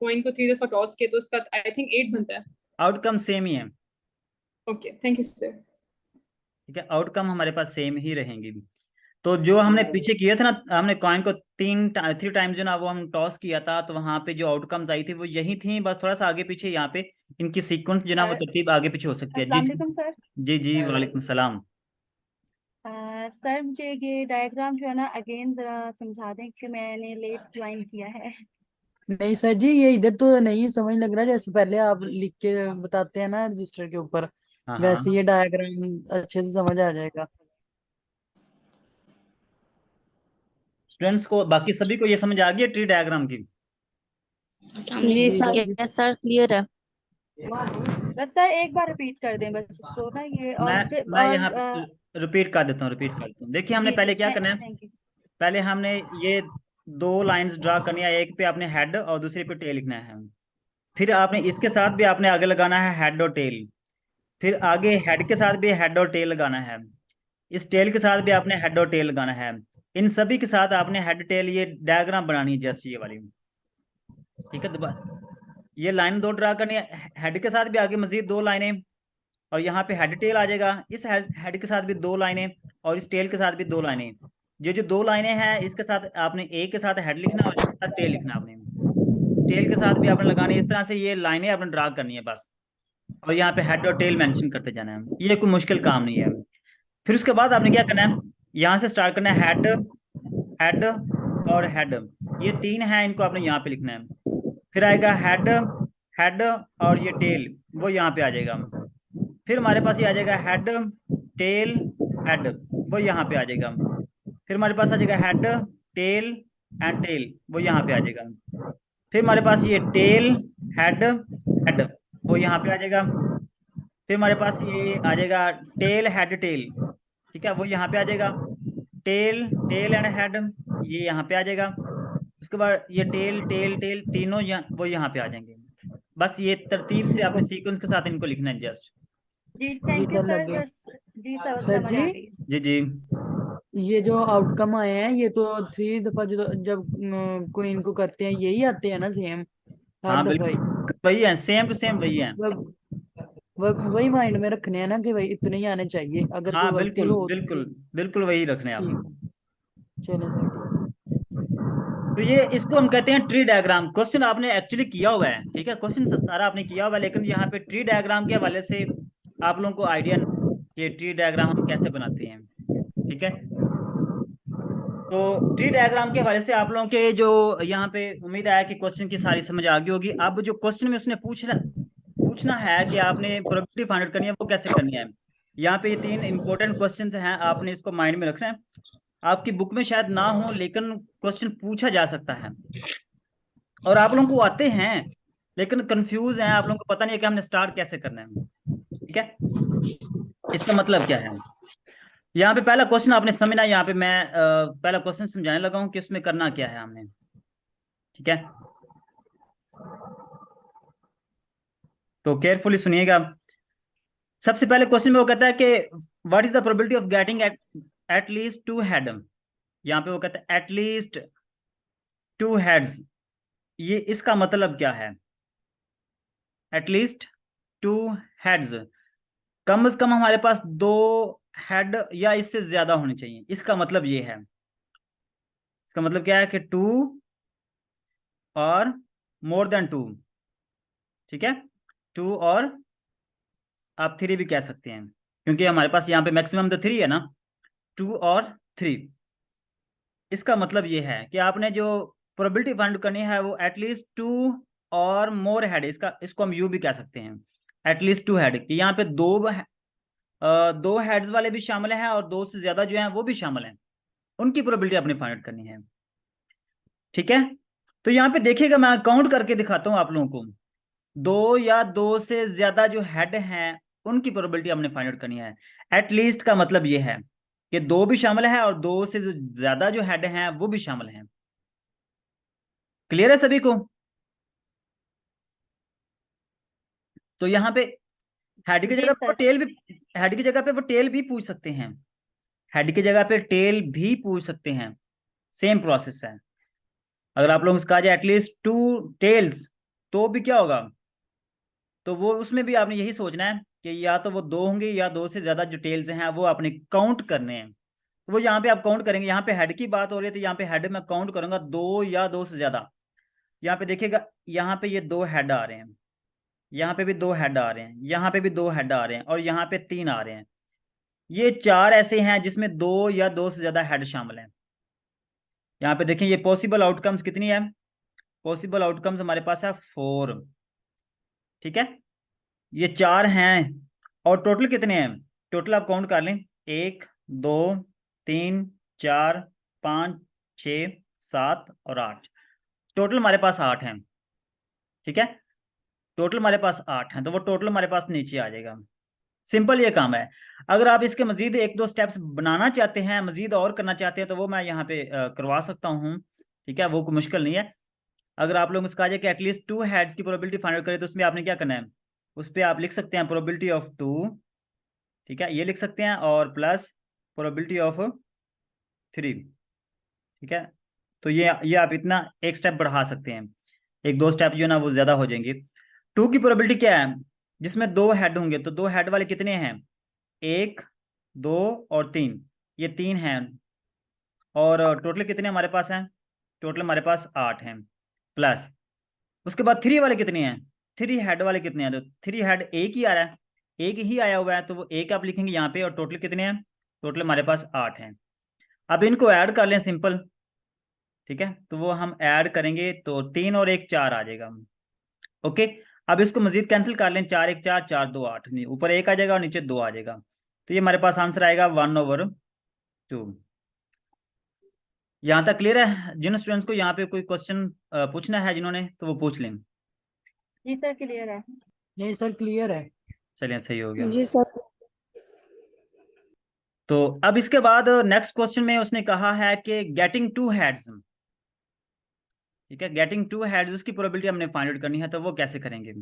B: कॉइन को 3 दफा टॉस किया तो उसका आई थिंक 8 बनता है।
A: आउटकम सेम ही है।
B: Okay, thank you sir.
A: ठीक है, आउटकम हमारे पास सेम ही रहेंगे। तो जो हमने पीछे किया था ना, हमने कॉइन को 3 टाइम्स जो ना वो हम टॉस किया था, तो वहां पे जो आउटकम्स आई थी वो यही थी, बस थोड़ा सा आगे पीछे यहाँ पे इनकी सीक्वेंस जो ना वो तरतीब आगे पीछे हो सकती है। जी
H: अस्सलाम वालेकुम सर।
A: जी जी, वालेकुम सलाम।
H: सर मुझे ये डायग्राम जो है ना अगेन जरा समझा दें कि मैंने लेट ज्वाइन किया है।
G: नहीं सर जी, ये इधर तो नहीं समझ लग रहा, जैसे पहले आप लिख के बताते हैं ना रजिस्टर के ऊपर,
A: हाँ
G: वैसे
A: हाँ,
G: ये डायग्राम अच्छे से समझ आ जाएगा।
A: स्टूडेंट्स को बाकी सभी को ये समझ आ गई है ट्री डायग्राम की?
F: जी
G: जी
F: सर,
G: जी
F: यस सर, क्लियर है।
H: बस सर एक बार रिपीट कर दें बस इसको ना ये
A: मैं
H: और फिर
A: मैं
H: और
A: यहाँ रिपीट कर देता हूँ, रिपीट करता हूँ। देखिए हमने
H: जी
A: पहले
H: जी
A: क्या करना है,
H: थैंक यू।
A: पहले हमने ये 2 लाइंस ड्रा करनी है, एक पे आपने हेड और दूसरे पे टेल लिखना है। फिर आपने इसके साथ भी आपने आगे लगाना है हेड और टेल, फिर आगे हेड के साथ भी हेड और टेल लगाना है, इस टेल के साथ भी आपने हेड और टेल लगाना है। इन सभी के साथ आपने हेड टेल ये डायग्राम बनानी है, जस्ट ये वाली। ठीक है, दोबारा ये लाइन 2 ड्रा करनी है, हेड के साथ भी आगे मजीद 2 लाइनें, और यहाँ पे हेड टेल आ जाएगा, इस हेड के साथ भी 2 लाइनें, और इस टेल के साथ भी 2 लाइनें। ये जो 2 लाइनें हैं इसके साथ आपने ए के साथ हेड लिखना और इसके साथ टेल लिखना आपने, टेल के साथ भी आपने लगानी है। इस तरह से ये लाइनें आपने ड्रा करनी है बस, और यहाँ पे हेड और टेल मेंशन करते जाना है, ये कोई मुश्किल काम नहीं है। फिर उसके बाद आपने क्या करना है, यहाँ से स्टार्ट करना है, हेड, हेड और हेड, ये 3 हैं, इनको आपने यहाँ पे लिखना है। फिर आएगा हेड, हेड और ये टेल, वो यहाँ पे आ जाएगा। फिर हमारे पास ये आ जाएगा हेड, टेल, हेड, वो यहाँ पे आ जाएगा। फिर हमारे पास आ जाएगा हेड, टेल एंड टेल, वो यहाँ पे आ जाएगा। फिर हमारे पास ये टेल, हेड, हेड, वो यहाँ पे आ जाएगा। फिर हमारे पास ये आ जाएगा टेल, हेड, टेल, ठीक है, वो यहाँ पे आ जाएगा। टेल, टेल एंड हेड, ये यहाँ पे आ जाएगा। उसके बाद ये टेल, टेल, टेल, तीनों वो यहाँ पे आ जाएंगे। बस ये तरतीब से
G: जी
A: आपने
G: सर।
A: सीक्वेंस के साथ इनको लिखना है जस्ट।
H: जी
G: जी
H: थैंक यू
G: सर
H: सर
G: लगे।
H: बस। जी सर
G: सर
H: समझ
G: जी,
H: आ गई।
A: जी जी,
G: ये जो आउटकम आए हैं ये तो 3 दफा जो जब कोई इनको करते हैं यही आते हैं ना सेम हर
A: हाँ
G: दफा ही?
A: बिल्कुल वही है, सेम टू सेम वही है।
G: वही माइंड में रखने हैं ना कि भाई इतने ही आने चाहिए, अगर
A: हाँ
G: कोई गलती
A: बिल्कुल
G: हो तो
A: बिल्कुल, बिल्कुल वही रखने हैं
G: ठीक
A: आप।
G: है। चलिए सर ठीक
A: तो ये इसको हम कहते हैं ट्री डायग्राम। क्वेश्चन आपने एक्चुअली किया हुआ है, ठीक है, क्वेश्चन सारा आपने किया हुआ है, लेकिन यहाँ पे ट्री डायग्राम के हवाले से आप लोगों को आइडिया कि ट्री डायग्राम हम कैसे बनाते हैं। ठीक है, तो ट्री डायग्राम के हवाले से आप लोगों के जो यहाँ पे उम्मीद है कि क्वेश्चन की सारी समझ आ गई होगी। अब जो क्वेश्चन में उसने पूछना है कि आपने प्रोबेबिलिटी फाइंड आउट करनी है, वो कैसे करनी है। यहाँ पे ये 3 इंपॉर्टेंट क्वेश्चंस हैं, आपने इसको माइंड में रखना है। आपकी बुक में शायद ना हो, लेकिन क्वेश्चन पूछा जा सकता है, और आप लोगों को आते हैं लेकिन कंफ्यूज हैं, आप लोगों को पता नहीं है कि हमने स्टार्ट कैसे करना है। ठीक है, इसका मतलब क्या है। यहाँ पे पहला क्वेश्चन आपने समझना है, यहाँ पे मैं पहला क्वेश्चन समझाने लगा हूँ कि उसमें करना क्या है हमने। ठीक है, तो केयरफुली सुनिएगा। सबसे पहले क्वेश्चन में वो कहता है कि what is the probability of getting at least 2 head. यहाँ पे वो कहता है एट लीस्ट 2 हेड्स, ये इसका मतलब क्या है। एटलीस्ट 2 हेड्स, कम से कम हमारे पास 2 हेड या इससे ज्यादा होने चाहिए, इसका मतलब ये है। इसका मतलब क्या है कि 2 और मोर देन 2। ठीक है, 2 और आप 3 भी कह सकते हैं, क्योंकि हमारे पास यहाँ पे मैक्सिमम तो 3 है ना, 2 और 3। इसका मतलब ये है कि आपने जो प्रोबेबिलिटी फाइंड करनी है वो एटलीस्ट 2 और मोर हेड, इसको हम यू भी कह सकते हैं, एटलीस्ट 2 हेड, कि यहाँ पे 2 हेड्स वाले भी शामिल हैं और 2 से ज्यादा जो हैं वो भी शामिल हैं, उनकी प्रोबेबिलिटी अपनी फाइंड करनी है। ठीक है, तो यहाँ पे देखिएगा, मैं काउंट करके दिखाता हूँ आप लोगों को। 2 या 2 से ज्यादा जो हेड हैं उनकी प्रोबेबिलिटी हमने फाइंड आउट करनी है। एटलीस्ट का मतलब ये है कि 2 भी शामिल है और 2 से ज्यादा जो हेड हैं वो भी शामिल हैं। क्लियर है सभी को? तो यहाँ पे हेड की
H: जी
A: जगह पे वो
H: सर।
A: टेल भी, हेड की जगह पे वो टेल भी पूछ सकते हैं, हेड की जगह पे टेल भी पूछ सकते हैं, सेम प्रोसेस है। अगर आप लोग कहा जाए एटलीस्ट 2 टेल्स तो भी क्या होगा, तो वो उसमें भी आपने यही सोचना है कि या तो वो 2 होंगे या 2 से ज्यादा जो टेल्स हैं वो आपने काउंट करने हैं। तो वो यहाँ पे आप काउंट करेंगे, यहाँ पे हेड की बात हो रही है तो यहाँ पे हेड में काउंट करूंगा 2 या 2 से ज्यादा। यहाँ पे देखिएगा, यहाँ पे ये 2 हेड आ रहे हैं, यहाँ पे भी 2 हेड आ रहे हैं, यहाँ पे भी 2 हेड आ रहे हैं और यहाँ पे 3 आ रहे हैं। ये 4 ऐसे हैं जिसमें 2 या 2 से ज्यादा हेड शामिल हैं। यहाँ पे देखें ये पॉसिबल आउटकम्स कितनी है, पॉसिबल आउटकम्स हमारे पास है 4। ठीक है, ये 4 हैं और टोटल कितने हैं, टोटल आप काउंट कर लें, 1 2 3 4 5 6 7 और 8, टोटल हमारे पास 8 हैं। ठीक है, टोटल हमारे पास 8 हैं, तो वो टोटल हमारे पास नीचे आ जाएगा। सिंपल ये काम है। अगर आप इसके मजीद 1-2 स्टेप्स बनाना चाहते हैं, मजीद और करना चाहते हैं, तो वो मैं यहाँ पे करवा सकता हूँ। ठीक है, वो कोई मुश्किल नहीं है। अगर आप लोग उसका आ जाए कि एटलीस्ट 2 हेड्स की प्रोबेबिलिटी फाइंड आउट करें, तो उसमें आपने क्या करना है, उस पर आप लिख सकते हैं प्रोबेबिलिटी ऑफ 2, ठीक है, ये लिख सकते हैं, और प्लस प्रोबेबिलिटी ऑफ 3। ठीक है, तो ये आप इतना एक स्टेप बढ़ा सकते हैं, 1-2 स्टेप जो है ना वो ज्यादा हो जाएंगे। 2 की प्रोबेबिलिटी क्या है, जिसमें 2 हेड होंगे, तो 2 हेड वाले कितने हैं, 1 2 और 3, ये 3 हैं। और टोटल कितने हमारे पास हैं, टोटल हमारे पास 8 हैं, प्लस उसके बाद 3 वाले कितने हैं, 3 हेड वाले कितने हैं, तो 3 हेड एक ही आ रहा है, एक ही आया हुआ है, तो वो एक आप लिखेंगे यहाँ पे, और टोटल कितने हैं, टोटल हमारे पास 8 हैं। अब इनको ऐड कर लें सिंपल। ठीक है, तो वो हम ऐड करेंगे तो 3 और 1 4 आ जाएगा। ओके, अब इसको मजीद कैंसिल कर लें, 4 1 4 4 2 8, नहीं ऊपर 1 आ जाएगा और नीचे 2 आ जाएगा, तो ये हमारे पास आंसर आएगा 1/2। यहाँ तक क्लियर है? जिन स्टूडेंट्स को यहाँ पे कोई क्वेश्चन पूछना है जिन्होंने, तो वो पूछ लें।
H: जी सर क्लियर है।
G: नहीं सर क्लियर है।
A: चलिए सही हो गया।
C: जी सर।
A: तो अब इसके बाद नेक्स्ट क्वेश्चन में उसने कहा है कि गेटिंग 2 हेड्स। ठीक है, गेटिंग 2 हेड्स उसकी प्रोबेबिलिटी हमने फाइंड आउट करनी है, तो वो कैसे करेंगे।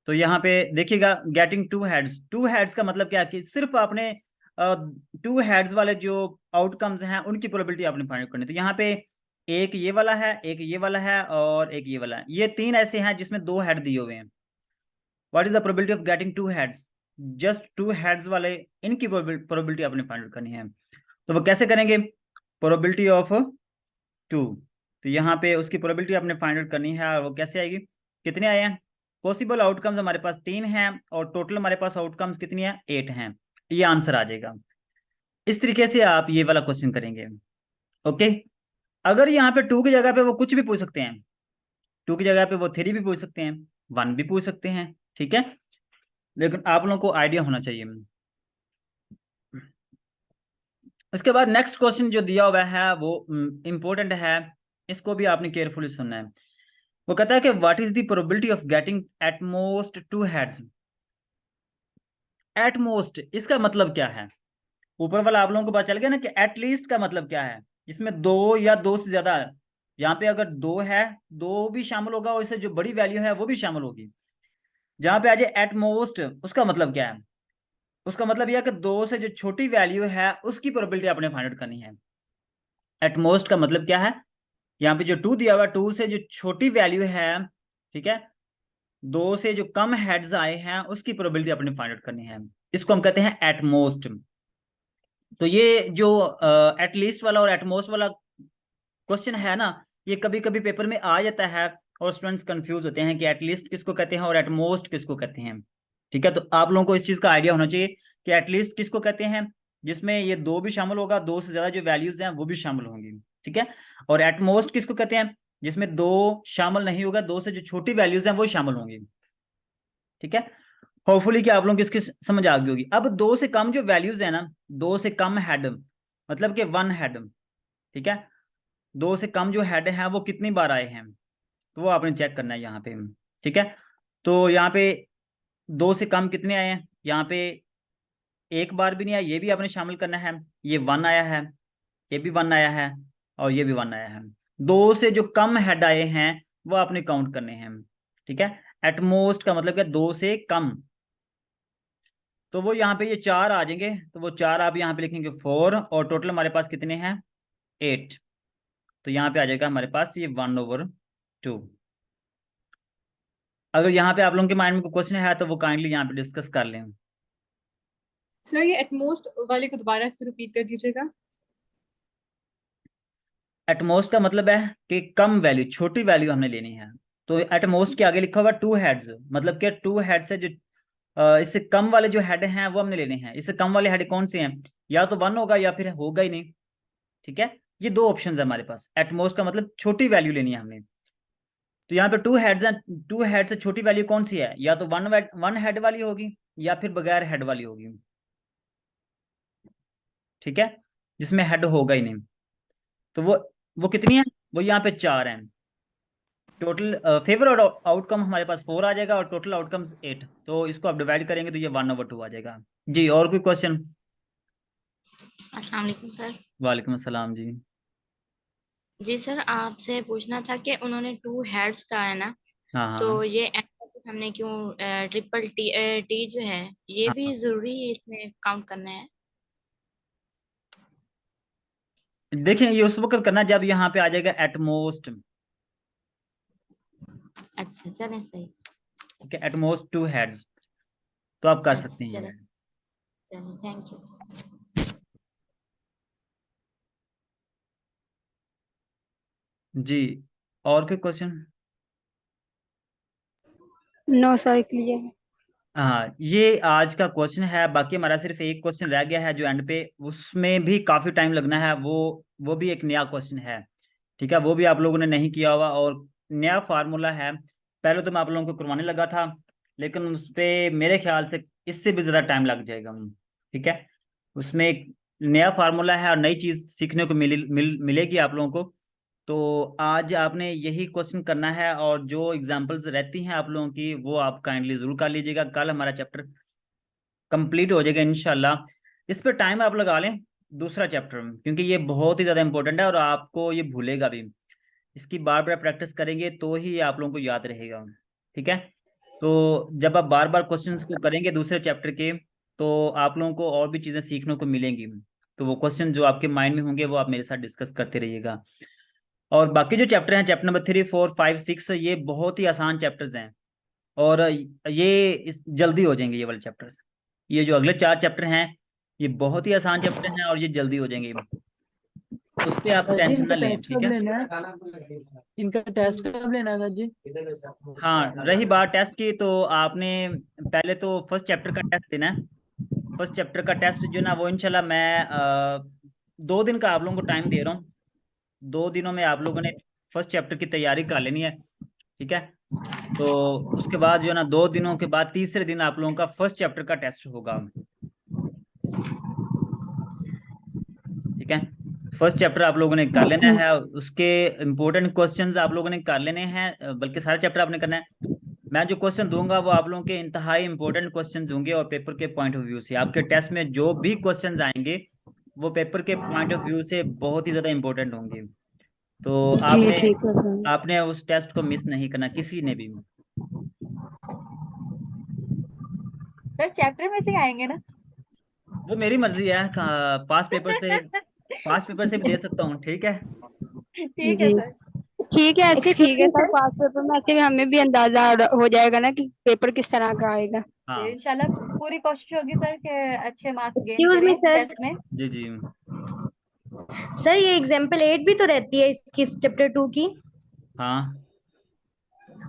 A: तो यहाँ पे देखिएगा, गेटिंग 2 हेड्स, 2 हेड्स का मतलब क्या है कि सिर्फ आपने 2 हेड्स वाले जो आउटकम्स हैं उनकी प्रोबेबिलिटी आपने फाइंड आउट करनी है। तो यहाँ पे एक ये वाला है, एक ये वाला है और एक ये वाला है, ये 3 ऐसे हैं जिसमें 2 हेड दिए हुए हैं। What is the probability of getting 2 heads, just 2 heads वाले, इनकी प्रोबेबिलिटी आपने फाइंड आउट करनी है। तो वो कैसे करेंगे, प्रोबेबिलिटी ऑफ 2, तो यहाँ पे उसकी प्रोबेबिलिटी आपने फाइंड आउट करनी है, और वो कैसे आएगी, कितने आए हैं, पॉसिबल आउटकम्स हमारे पास 3 हैं और टोटल हमारे पास आउटकम्स कितनी है, 8 हैं, ये आंसर आ जाएगा। इस तरीके से आप ये वाला क्वेश्चन करेंगे। ओके, अगर यहाँ पे 2 की जगह पे वो कुछ भी पूछ सकते हैं, 2 की जगह पे वो 3 भी पूछ सकते हैं, 1 भी पूछ सकते हैं। ठीक है, लेकिन आप लोगों को आइडिया होना चाहिए। इसके बाद नेक्स्ट क्वेश्चन जो दिया हुआ है वो इंपॉर्टेंट है, इसको भी आपने केयरफुली सुनना है। वो कहता है कि what is the probability of getting at most 2 heads. At most इसका मतलब क्या है, ऊपर वाला आप लोगों को पता चल गया ना कि एट लीस्ट का मतलब क्या है, जिसमें 2 या 2 से ज्यादा। यहाँ पे अगर 2 है, 2 भी शामिल होगा और इससे जो बड़ी वैल्यू है वो भी शामिल होगी। जहां पे आ जाए एट मोस्ट, उसका मतलब क्या है, उसका मतलब यह है कि 2 से जो छोटी वैल्यू है उसकी प्रोबेबिलिटी आपने फाइंड आउट करनी है। एट मोस्ट का मतलब क्या है, यहाँ पे जो 2 दिया हुआ, 2 से जो छोटी वैल्यू है, ठीक है, 2 से जो कम हेड्स आए हैं उसकी प्रोबेबिलिटी अपने फाइंड आउट करनी है, इसको हम कहते हैं एट मोस्ट। तो ये जो एट लीस्ट वाला और एट मोस्ट वाला क्वेश्चन है ना, ये कभी कभी पेपर में आ जाता है और स्टूडेंट्स कंफ्यूज होते हैं कि एट लीस्ट किसको कहते हैं और एट मोस्ट किसको कहते हैं। ठीक है, तो आप लोगों को इस चीज का आइडिया होना चाहिए कि एट लीस्ट किसको कहते हैं, जिसमें ये 2 भी शामिल होगा, 2 से ज्यादा जो वैल्यूज हैं वो भी शामिल होंगी। ठीक है, और एट मोस्ट किसको कहते हैं, जिसमें 2 शामिल नहीं होगा, 2 से जो छोटी वैल्यूज हैं वो शामिल होंगी। ठीक है, होपफुली कि आप लोगों को इसकी समझ आ गई होगी। अब 2 से कम जो वैल्यूज है ना, 2 से कम हेड मतलब कि 1 हेड। ठीक है, 2 से कम जो हेड हैं वो कितनी बार आए हैं, तो वो आपने चेक करना है यहाँ पे। ठीक है, तो यहाँ पे 2 से कम कितने आए हैं यहाँ पे? एक बार भी नहीं आया, ये भी आपने शामिल करना है। ये 1 आया है, ये भी 1 आया है, और ये भी 1 आया है। 2 से जो कम हेड आए हैं वो आपने काउंट करने हैं, ठीक है। एटमोस्ट का मतलब क्या? 2 से कम। तो वो यहाँ पे ये 4 आ जाएंगे, तो वो 4 आप यहाँ पे लिखेंगे 4, और टोटल हमारे पास कितने हैं? 8। तो यहाँ पे आ जाएगा हमारे पास ये 1/2। अगर यहाँ पे आप लोगों के माइंड में कोई क्वेश्चन है तो वो काइंडली यहाँ पे डिस्कस कर लें।
B: सर ये एटमोस्ट वाले को दोबारा से रिपीट कर दीजिएगा।
A: एटमोस्ट का मतलब है कि कम वैल्यू, छोटी वैल्यू हमने लेनी है। तो एटमोस्ट के आगे लिखा हुआ 2 हेड्स, मतलब कि 2 हेड से जो इससे कम वाले जो हेड हैं वो हमने लेने हैं। इससे कम वाले हेड कौन से हैं? या तो 1 होगा या फिर होगा ही नहीं, ठीक है। ये 2 ऑप्शन है हमारे पास। एटमोस्ट का मतलब छोटी वैल्यू लेनी है हमने। तो यहाँ पे 2 हेड्स हैं, 2 हेड से छोटी वैल्यू कौन सी है? या तो 1 हेड वाली होगी या फिर बगैर हेड वाली होगी, ठीक है, जिसमें हेड होगा ही नहीं। तो वो कितनी है? वो यहाँ पे 4 हैं। टोटल फेवर और आउटकम हमारे पास 4 आ जाएगा, और टोटल आउटकम्स 8। तो इसको आप डिवाइड करेंगे तो ये 1/2 आ जाएगा। जी, और कोई क्वेश्चन?
F: अस्सलाम वालेकुम सर।
A: वालेकुम अस्सलाम जी।
F: जी सर, आपसे पूछना था कि उन्होंने 2 हेड्स का है ना,
A: हाँ हाँ
F: तो ये emphasis हमने क्यों ट्रिपल टी जो है ये
A: हाँ।
F: भी जरूरी है इसमें काउंट करना है?
A: देखिए, ये उस वक्त करना जब यहाँ पे आ जाएगा एटमोस्ट,
F: अच्छा चलें, सही।
A: ठीक है। एटमोस्ट 2 हेड्स, तो आप कर
F: अच्छा
A: सकते हैं
F: चलें,
A: ये।
F: चलें, थैंक यू।
A: जी, और कोई क्वेश्चन?
D: No sir, clear.
A: हाँ, ये आज का क्वेश्चन है। बाकी हमारा सिर्फ एक क्वेश्चन रह गया है जो एंड पे, उसमें भी काफी टाइम लगना है। वो भी एक नया क्वेश्चन है, ठीक है। वो भी आप लोगों ने नहीं किया हुआ, और नया फार्मूला है। पहले तो मैं आप लोगों को करवाने लगा था, लेकिन उस पे मेरे ख्याल से इससे भी ज्यादा टाइम लग जाएगा, ठीक है। उसमें एक नया फार्मूला है और नई चीज सीखने को मिलेगी आप लोगों को। तो आज आपने यही क्वेश्चन करना है, और जो एग्जांपल्स रहती हैं आप लोगों की वो आप काइंडली जरूर कर लीजिएगा। कल हमारा चैप्टर कंप्लीट हो जाएगा इंशाल्लाह। इस पे टाइम आप लगा लें दूसरा चैप्टर में, क्योंकि ये बहुत ही ज़्यादा इंपॉर्टेंट है और आपको ये भूलेगा भी। इसकी बार बार प्रैक्टिस करेंगे तो ही आप लोगों को याद रहेगा, ठीक है। तो जब आप बार बार क्वेश्चंस को करेंगे दूसरे चैप्टर के, तो आप लोगों को और भी चीज़ें सीखने को मिलेंगी। तो वो क्वेश्चन जो आपके माइंड में होंगे वो आप मेरे साथ डिस्कस करते रहिएगा। और बाकी जो चैप्टर हैं, चैप्टर नंबर 3, 4, 5, 6, ये बहुत ही आसान चैप्टर्स हैं, और ये इस जल्दी हो जाएंगे ये वाले चैप्टर्स। ये जो अगले 4 चैप्टर हैं ये बहुत ही आसान चैप्टर हैं, और ये जल्दी हो जाएंगे। उस पर आप
G: सर जी,
A: टेंशन
G: इनका
A: ना लें,
G: टेस्ट
A: ठीक
G: कब
A: है।
G: लेना है? इनका टेस्ट कब लेना है सर जी?
A: हाँ, रही बात टेस्ट की, तो आपने पहले तो फर्स्ट चैप्टर का टेस्ट देना है। फर्स्ट चैप्टर का टेस्ट जो ना वो इंशाल्लाह मैं 2 दिन का आप लोगों को टाइम दे रहा हूँ। 2 दिनों में आप लोगों ने फर्स्ट चैप्टर की तैयारी कर लेनी है, ठीक है। तो उसके बाद जो है ना 2 दिनों के बाद तीसरे दिन आप लोगों का फर्स्ट चैप्टर का टेस्ट होगा, ठीक है। फर्स्ट चैप्टर आप लोगों ने कर लेना है, उसके इम्पोर्टेंट क्वेश्चंस आप लोगों ने कर लेने हैं, बल्कि सारा चैप्टर आपने करना है। मैं जो क्वेश्चन दूंगा वो आप लोगों के इंतहाई इंपॉर्टेंट क्वेश्चंस होंगे, और पेपर के पॉइंट ऑफ व्यू से आपके टेस्ट में जो भी क्वेश्चंस आएंगे वो पेपर के पॉइंट ऑफ व्यू से बहुत ही ज़्यादा इंपॉर्टेंट होंगे। तो
D: जी
A: आपने
D: ठीक है सर।
A: आपने उस टेस्ट को मिस नहीं करना, किसी ने भी।
H: सर चैप्टर में से आएंगे ना?
A: वो मेरी मर्जी है, पास पेपर से भी दे सकता हूँ, ठीक है।
H: ठीक है
D: जी
H: सर।
D: ठीक है, ऐसे
C: एक्सक्यूज
D: ठीक है
C: मी
D: सर।
C: सर,
D: पास पेपर में ऐसे भी हमें भी अंदाजा हो जाएगा ना कि पेपर किस तरह का आएगा।
A: हाँ
H: इंशाल्लाह पूरी कोशिश होगी सर कि अच्छे मार्क्स गेन
C: एक्सक्यूज मी
H: करें
C: सर।
H: टेस्ट में।
A: जी जी।
C: सर ये एग्जाम्पल 8 भी तो रहती है इसकी, चैप्टर 2 की।
A: हाँ,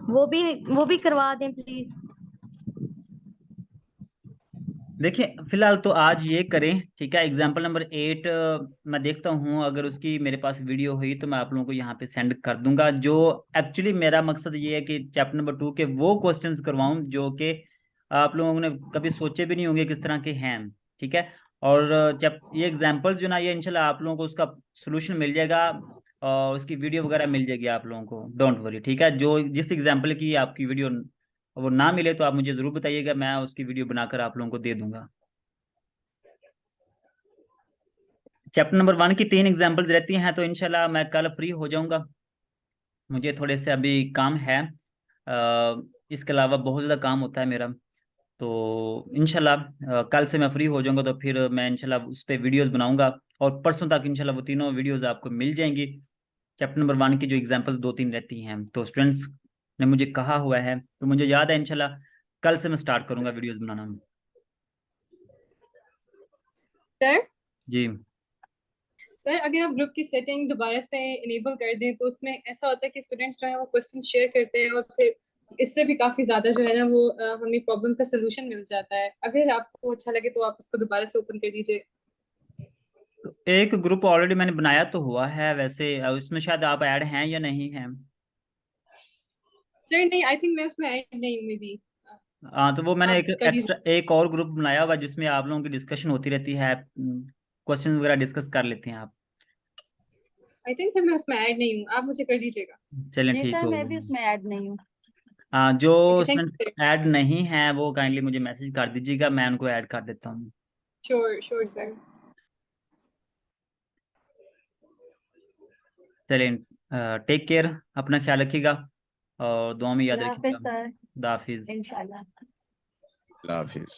C: वो भी करवा दें प्लीज।
A: देखिए फिलहाल तो आज ये करें, ठीक है। एग्जाम्पल नंबर 8 मैं देखता हूँ, अगर उसकी मेरे पास वीडियो हुई तो मैं आप लोगों को यहाँ पे सेंड कर दूंगा। जो एक्चुअली मेरा मकसद ये है कि चैप्टर नंबर 2 के वो क्वेश्चंस करवाऊँ जो कि आप लोगों ने कभी सोचे भी नहीं होंगे किस तरह के हैं, ठीक है। और जब ये एग्जाम्पल्स जो ना, ये इंशाल्लाह आप लोगों को उसका सोल्यूशन मिल जाएगा, और उसकी वीडियो वगैरह मिल जाएगी आप लोगों को, डोंट वरी, ठीक है। जो जिस एग्जाम्पल की आपकी वीडियो वो ना मिले तो आप मुझे ज़रूर बताइएगा, मैं उसकी वीडियो बनाकर आप लोगों को दे दूंगा। चैप्टर नंबर 1 की 3 एग्जाम्पल्स रहती हैं, तो इंशाल्लाह मैं कल फ्री हो जाऊंगा। मुझे थोड़े से अभी काम है, इसके अलावा बहुत ज़्यादा काम होता है मेरा। तो इंशाल्लाह कल से मैं फ्री हो जाऊंगा, तो फिर मैं इंशाल्लाह उस पर वीडियोस बनाऊंगा, और परसों तक इंशाल्लाह वो तीनों वीडियोस आपको मिल जाएंगी। चैप्टर नंबर 1 की जो एग्जांपल्स 2-3 रहती हैं, तो स्टूडेंट्स ने मुझे कहा हुआ है, तो मुझे याद है इंशाल्लाह कल से मैं स्टार्ट करूंगा वीडियोस बनाना।
B: सर
A: जी
B: सर अगर आप ग्रुप की सेटिंग दोबारा से इनेबल कर दें तो उसमें ऐसा होता है कि स्टूडेंट्स जो है वो क्वेश्चन शेयर करते हैं, और फिर इससे भी काफी ज्यादा जो है ना वो हमें प्रॉब्लम का सोल्यूशन मिल जाता है। अगर आपको अच्छा लगे तो आप उसको दोबारा से ओपन कर दीजिए।
A: तो एक ग्रुप ऑलरेडी मैंने बनाया तो हुआ है वैसे, उसमें शायद आप ऐड हैं या नहीं हैं।
B: सर नहीं, आई थिंक मैं उसमें ऐड नहीं हूँ, मे बी।
A: हाँ, तो वो मैंने
B: आप
A: एक
B: कर दीजिए।
A: एक्स्ट्रा एक और ग्रुप बनाया हुआ जिसमें आप लोगों की डिस्कशन होती रहती है, क्वेश्चन वगैरह डिस्कस कर लेते हैं आप।
B: आई थिंक फिर मैं उसमें ऐड नहीं हूँ, आप मुझे कर दीजिएगा।
A: चलें
H: जी
A: ठीक
H: सर,
A: हो
H: मैं भी
A: गया।
H: उसमें ऐड नहीं हूँ।
A: हाँ, जो
B: okay, thank
A: students
B: you sir.
A: Add नहीं हैं वो काइंडली मुझे मैसेज कर दीजिएगा, मैं उनको ऐड कर देता हूँ।
B: Sure sure sir.
A: चलें, टेक केयर, अपना ख्याल रखिएगा और दुआ में याद
H: अल्लाह हाफिज
A: रखिएगा।
H: सर,
A: खुदा हाफिज।
H: इंशाल्लाह।
I: अल्लाह हाफिज।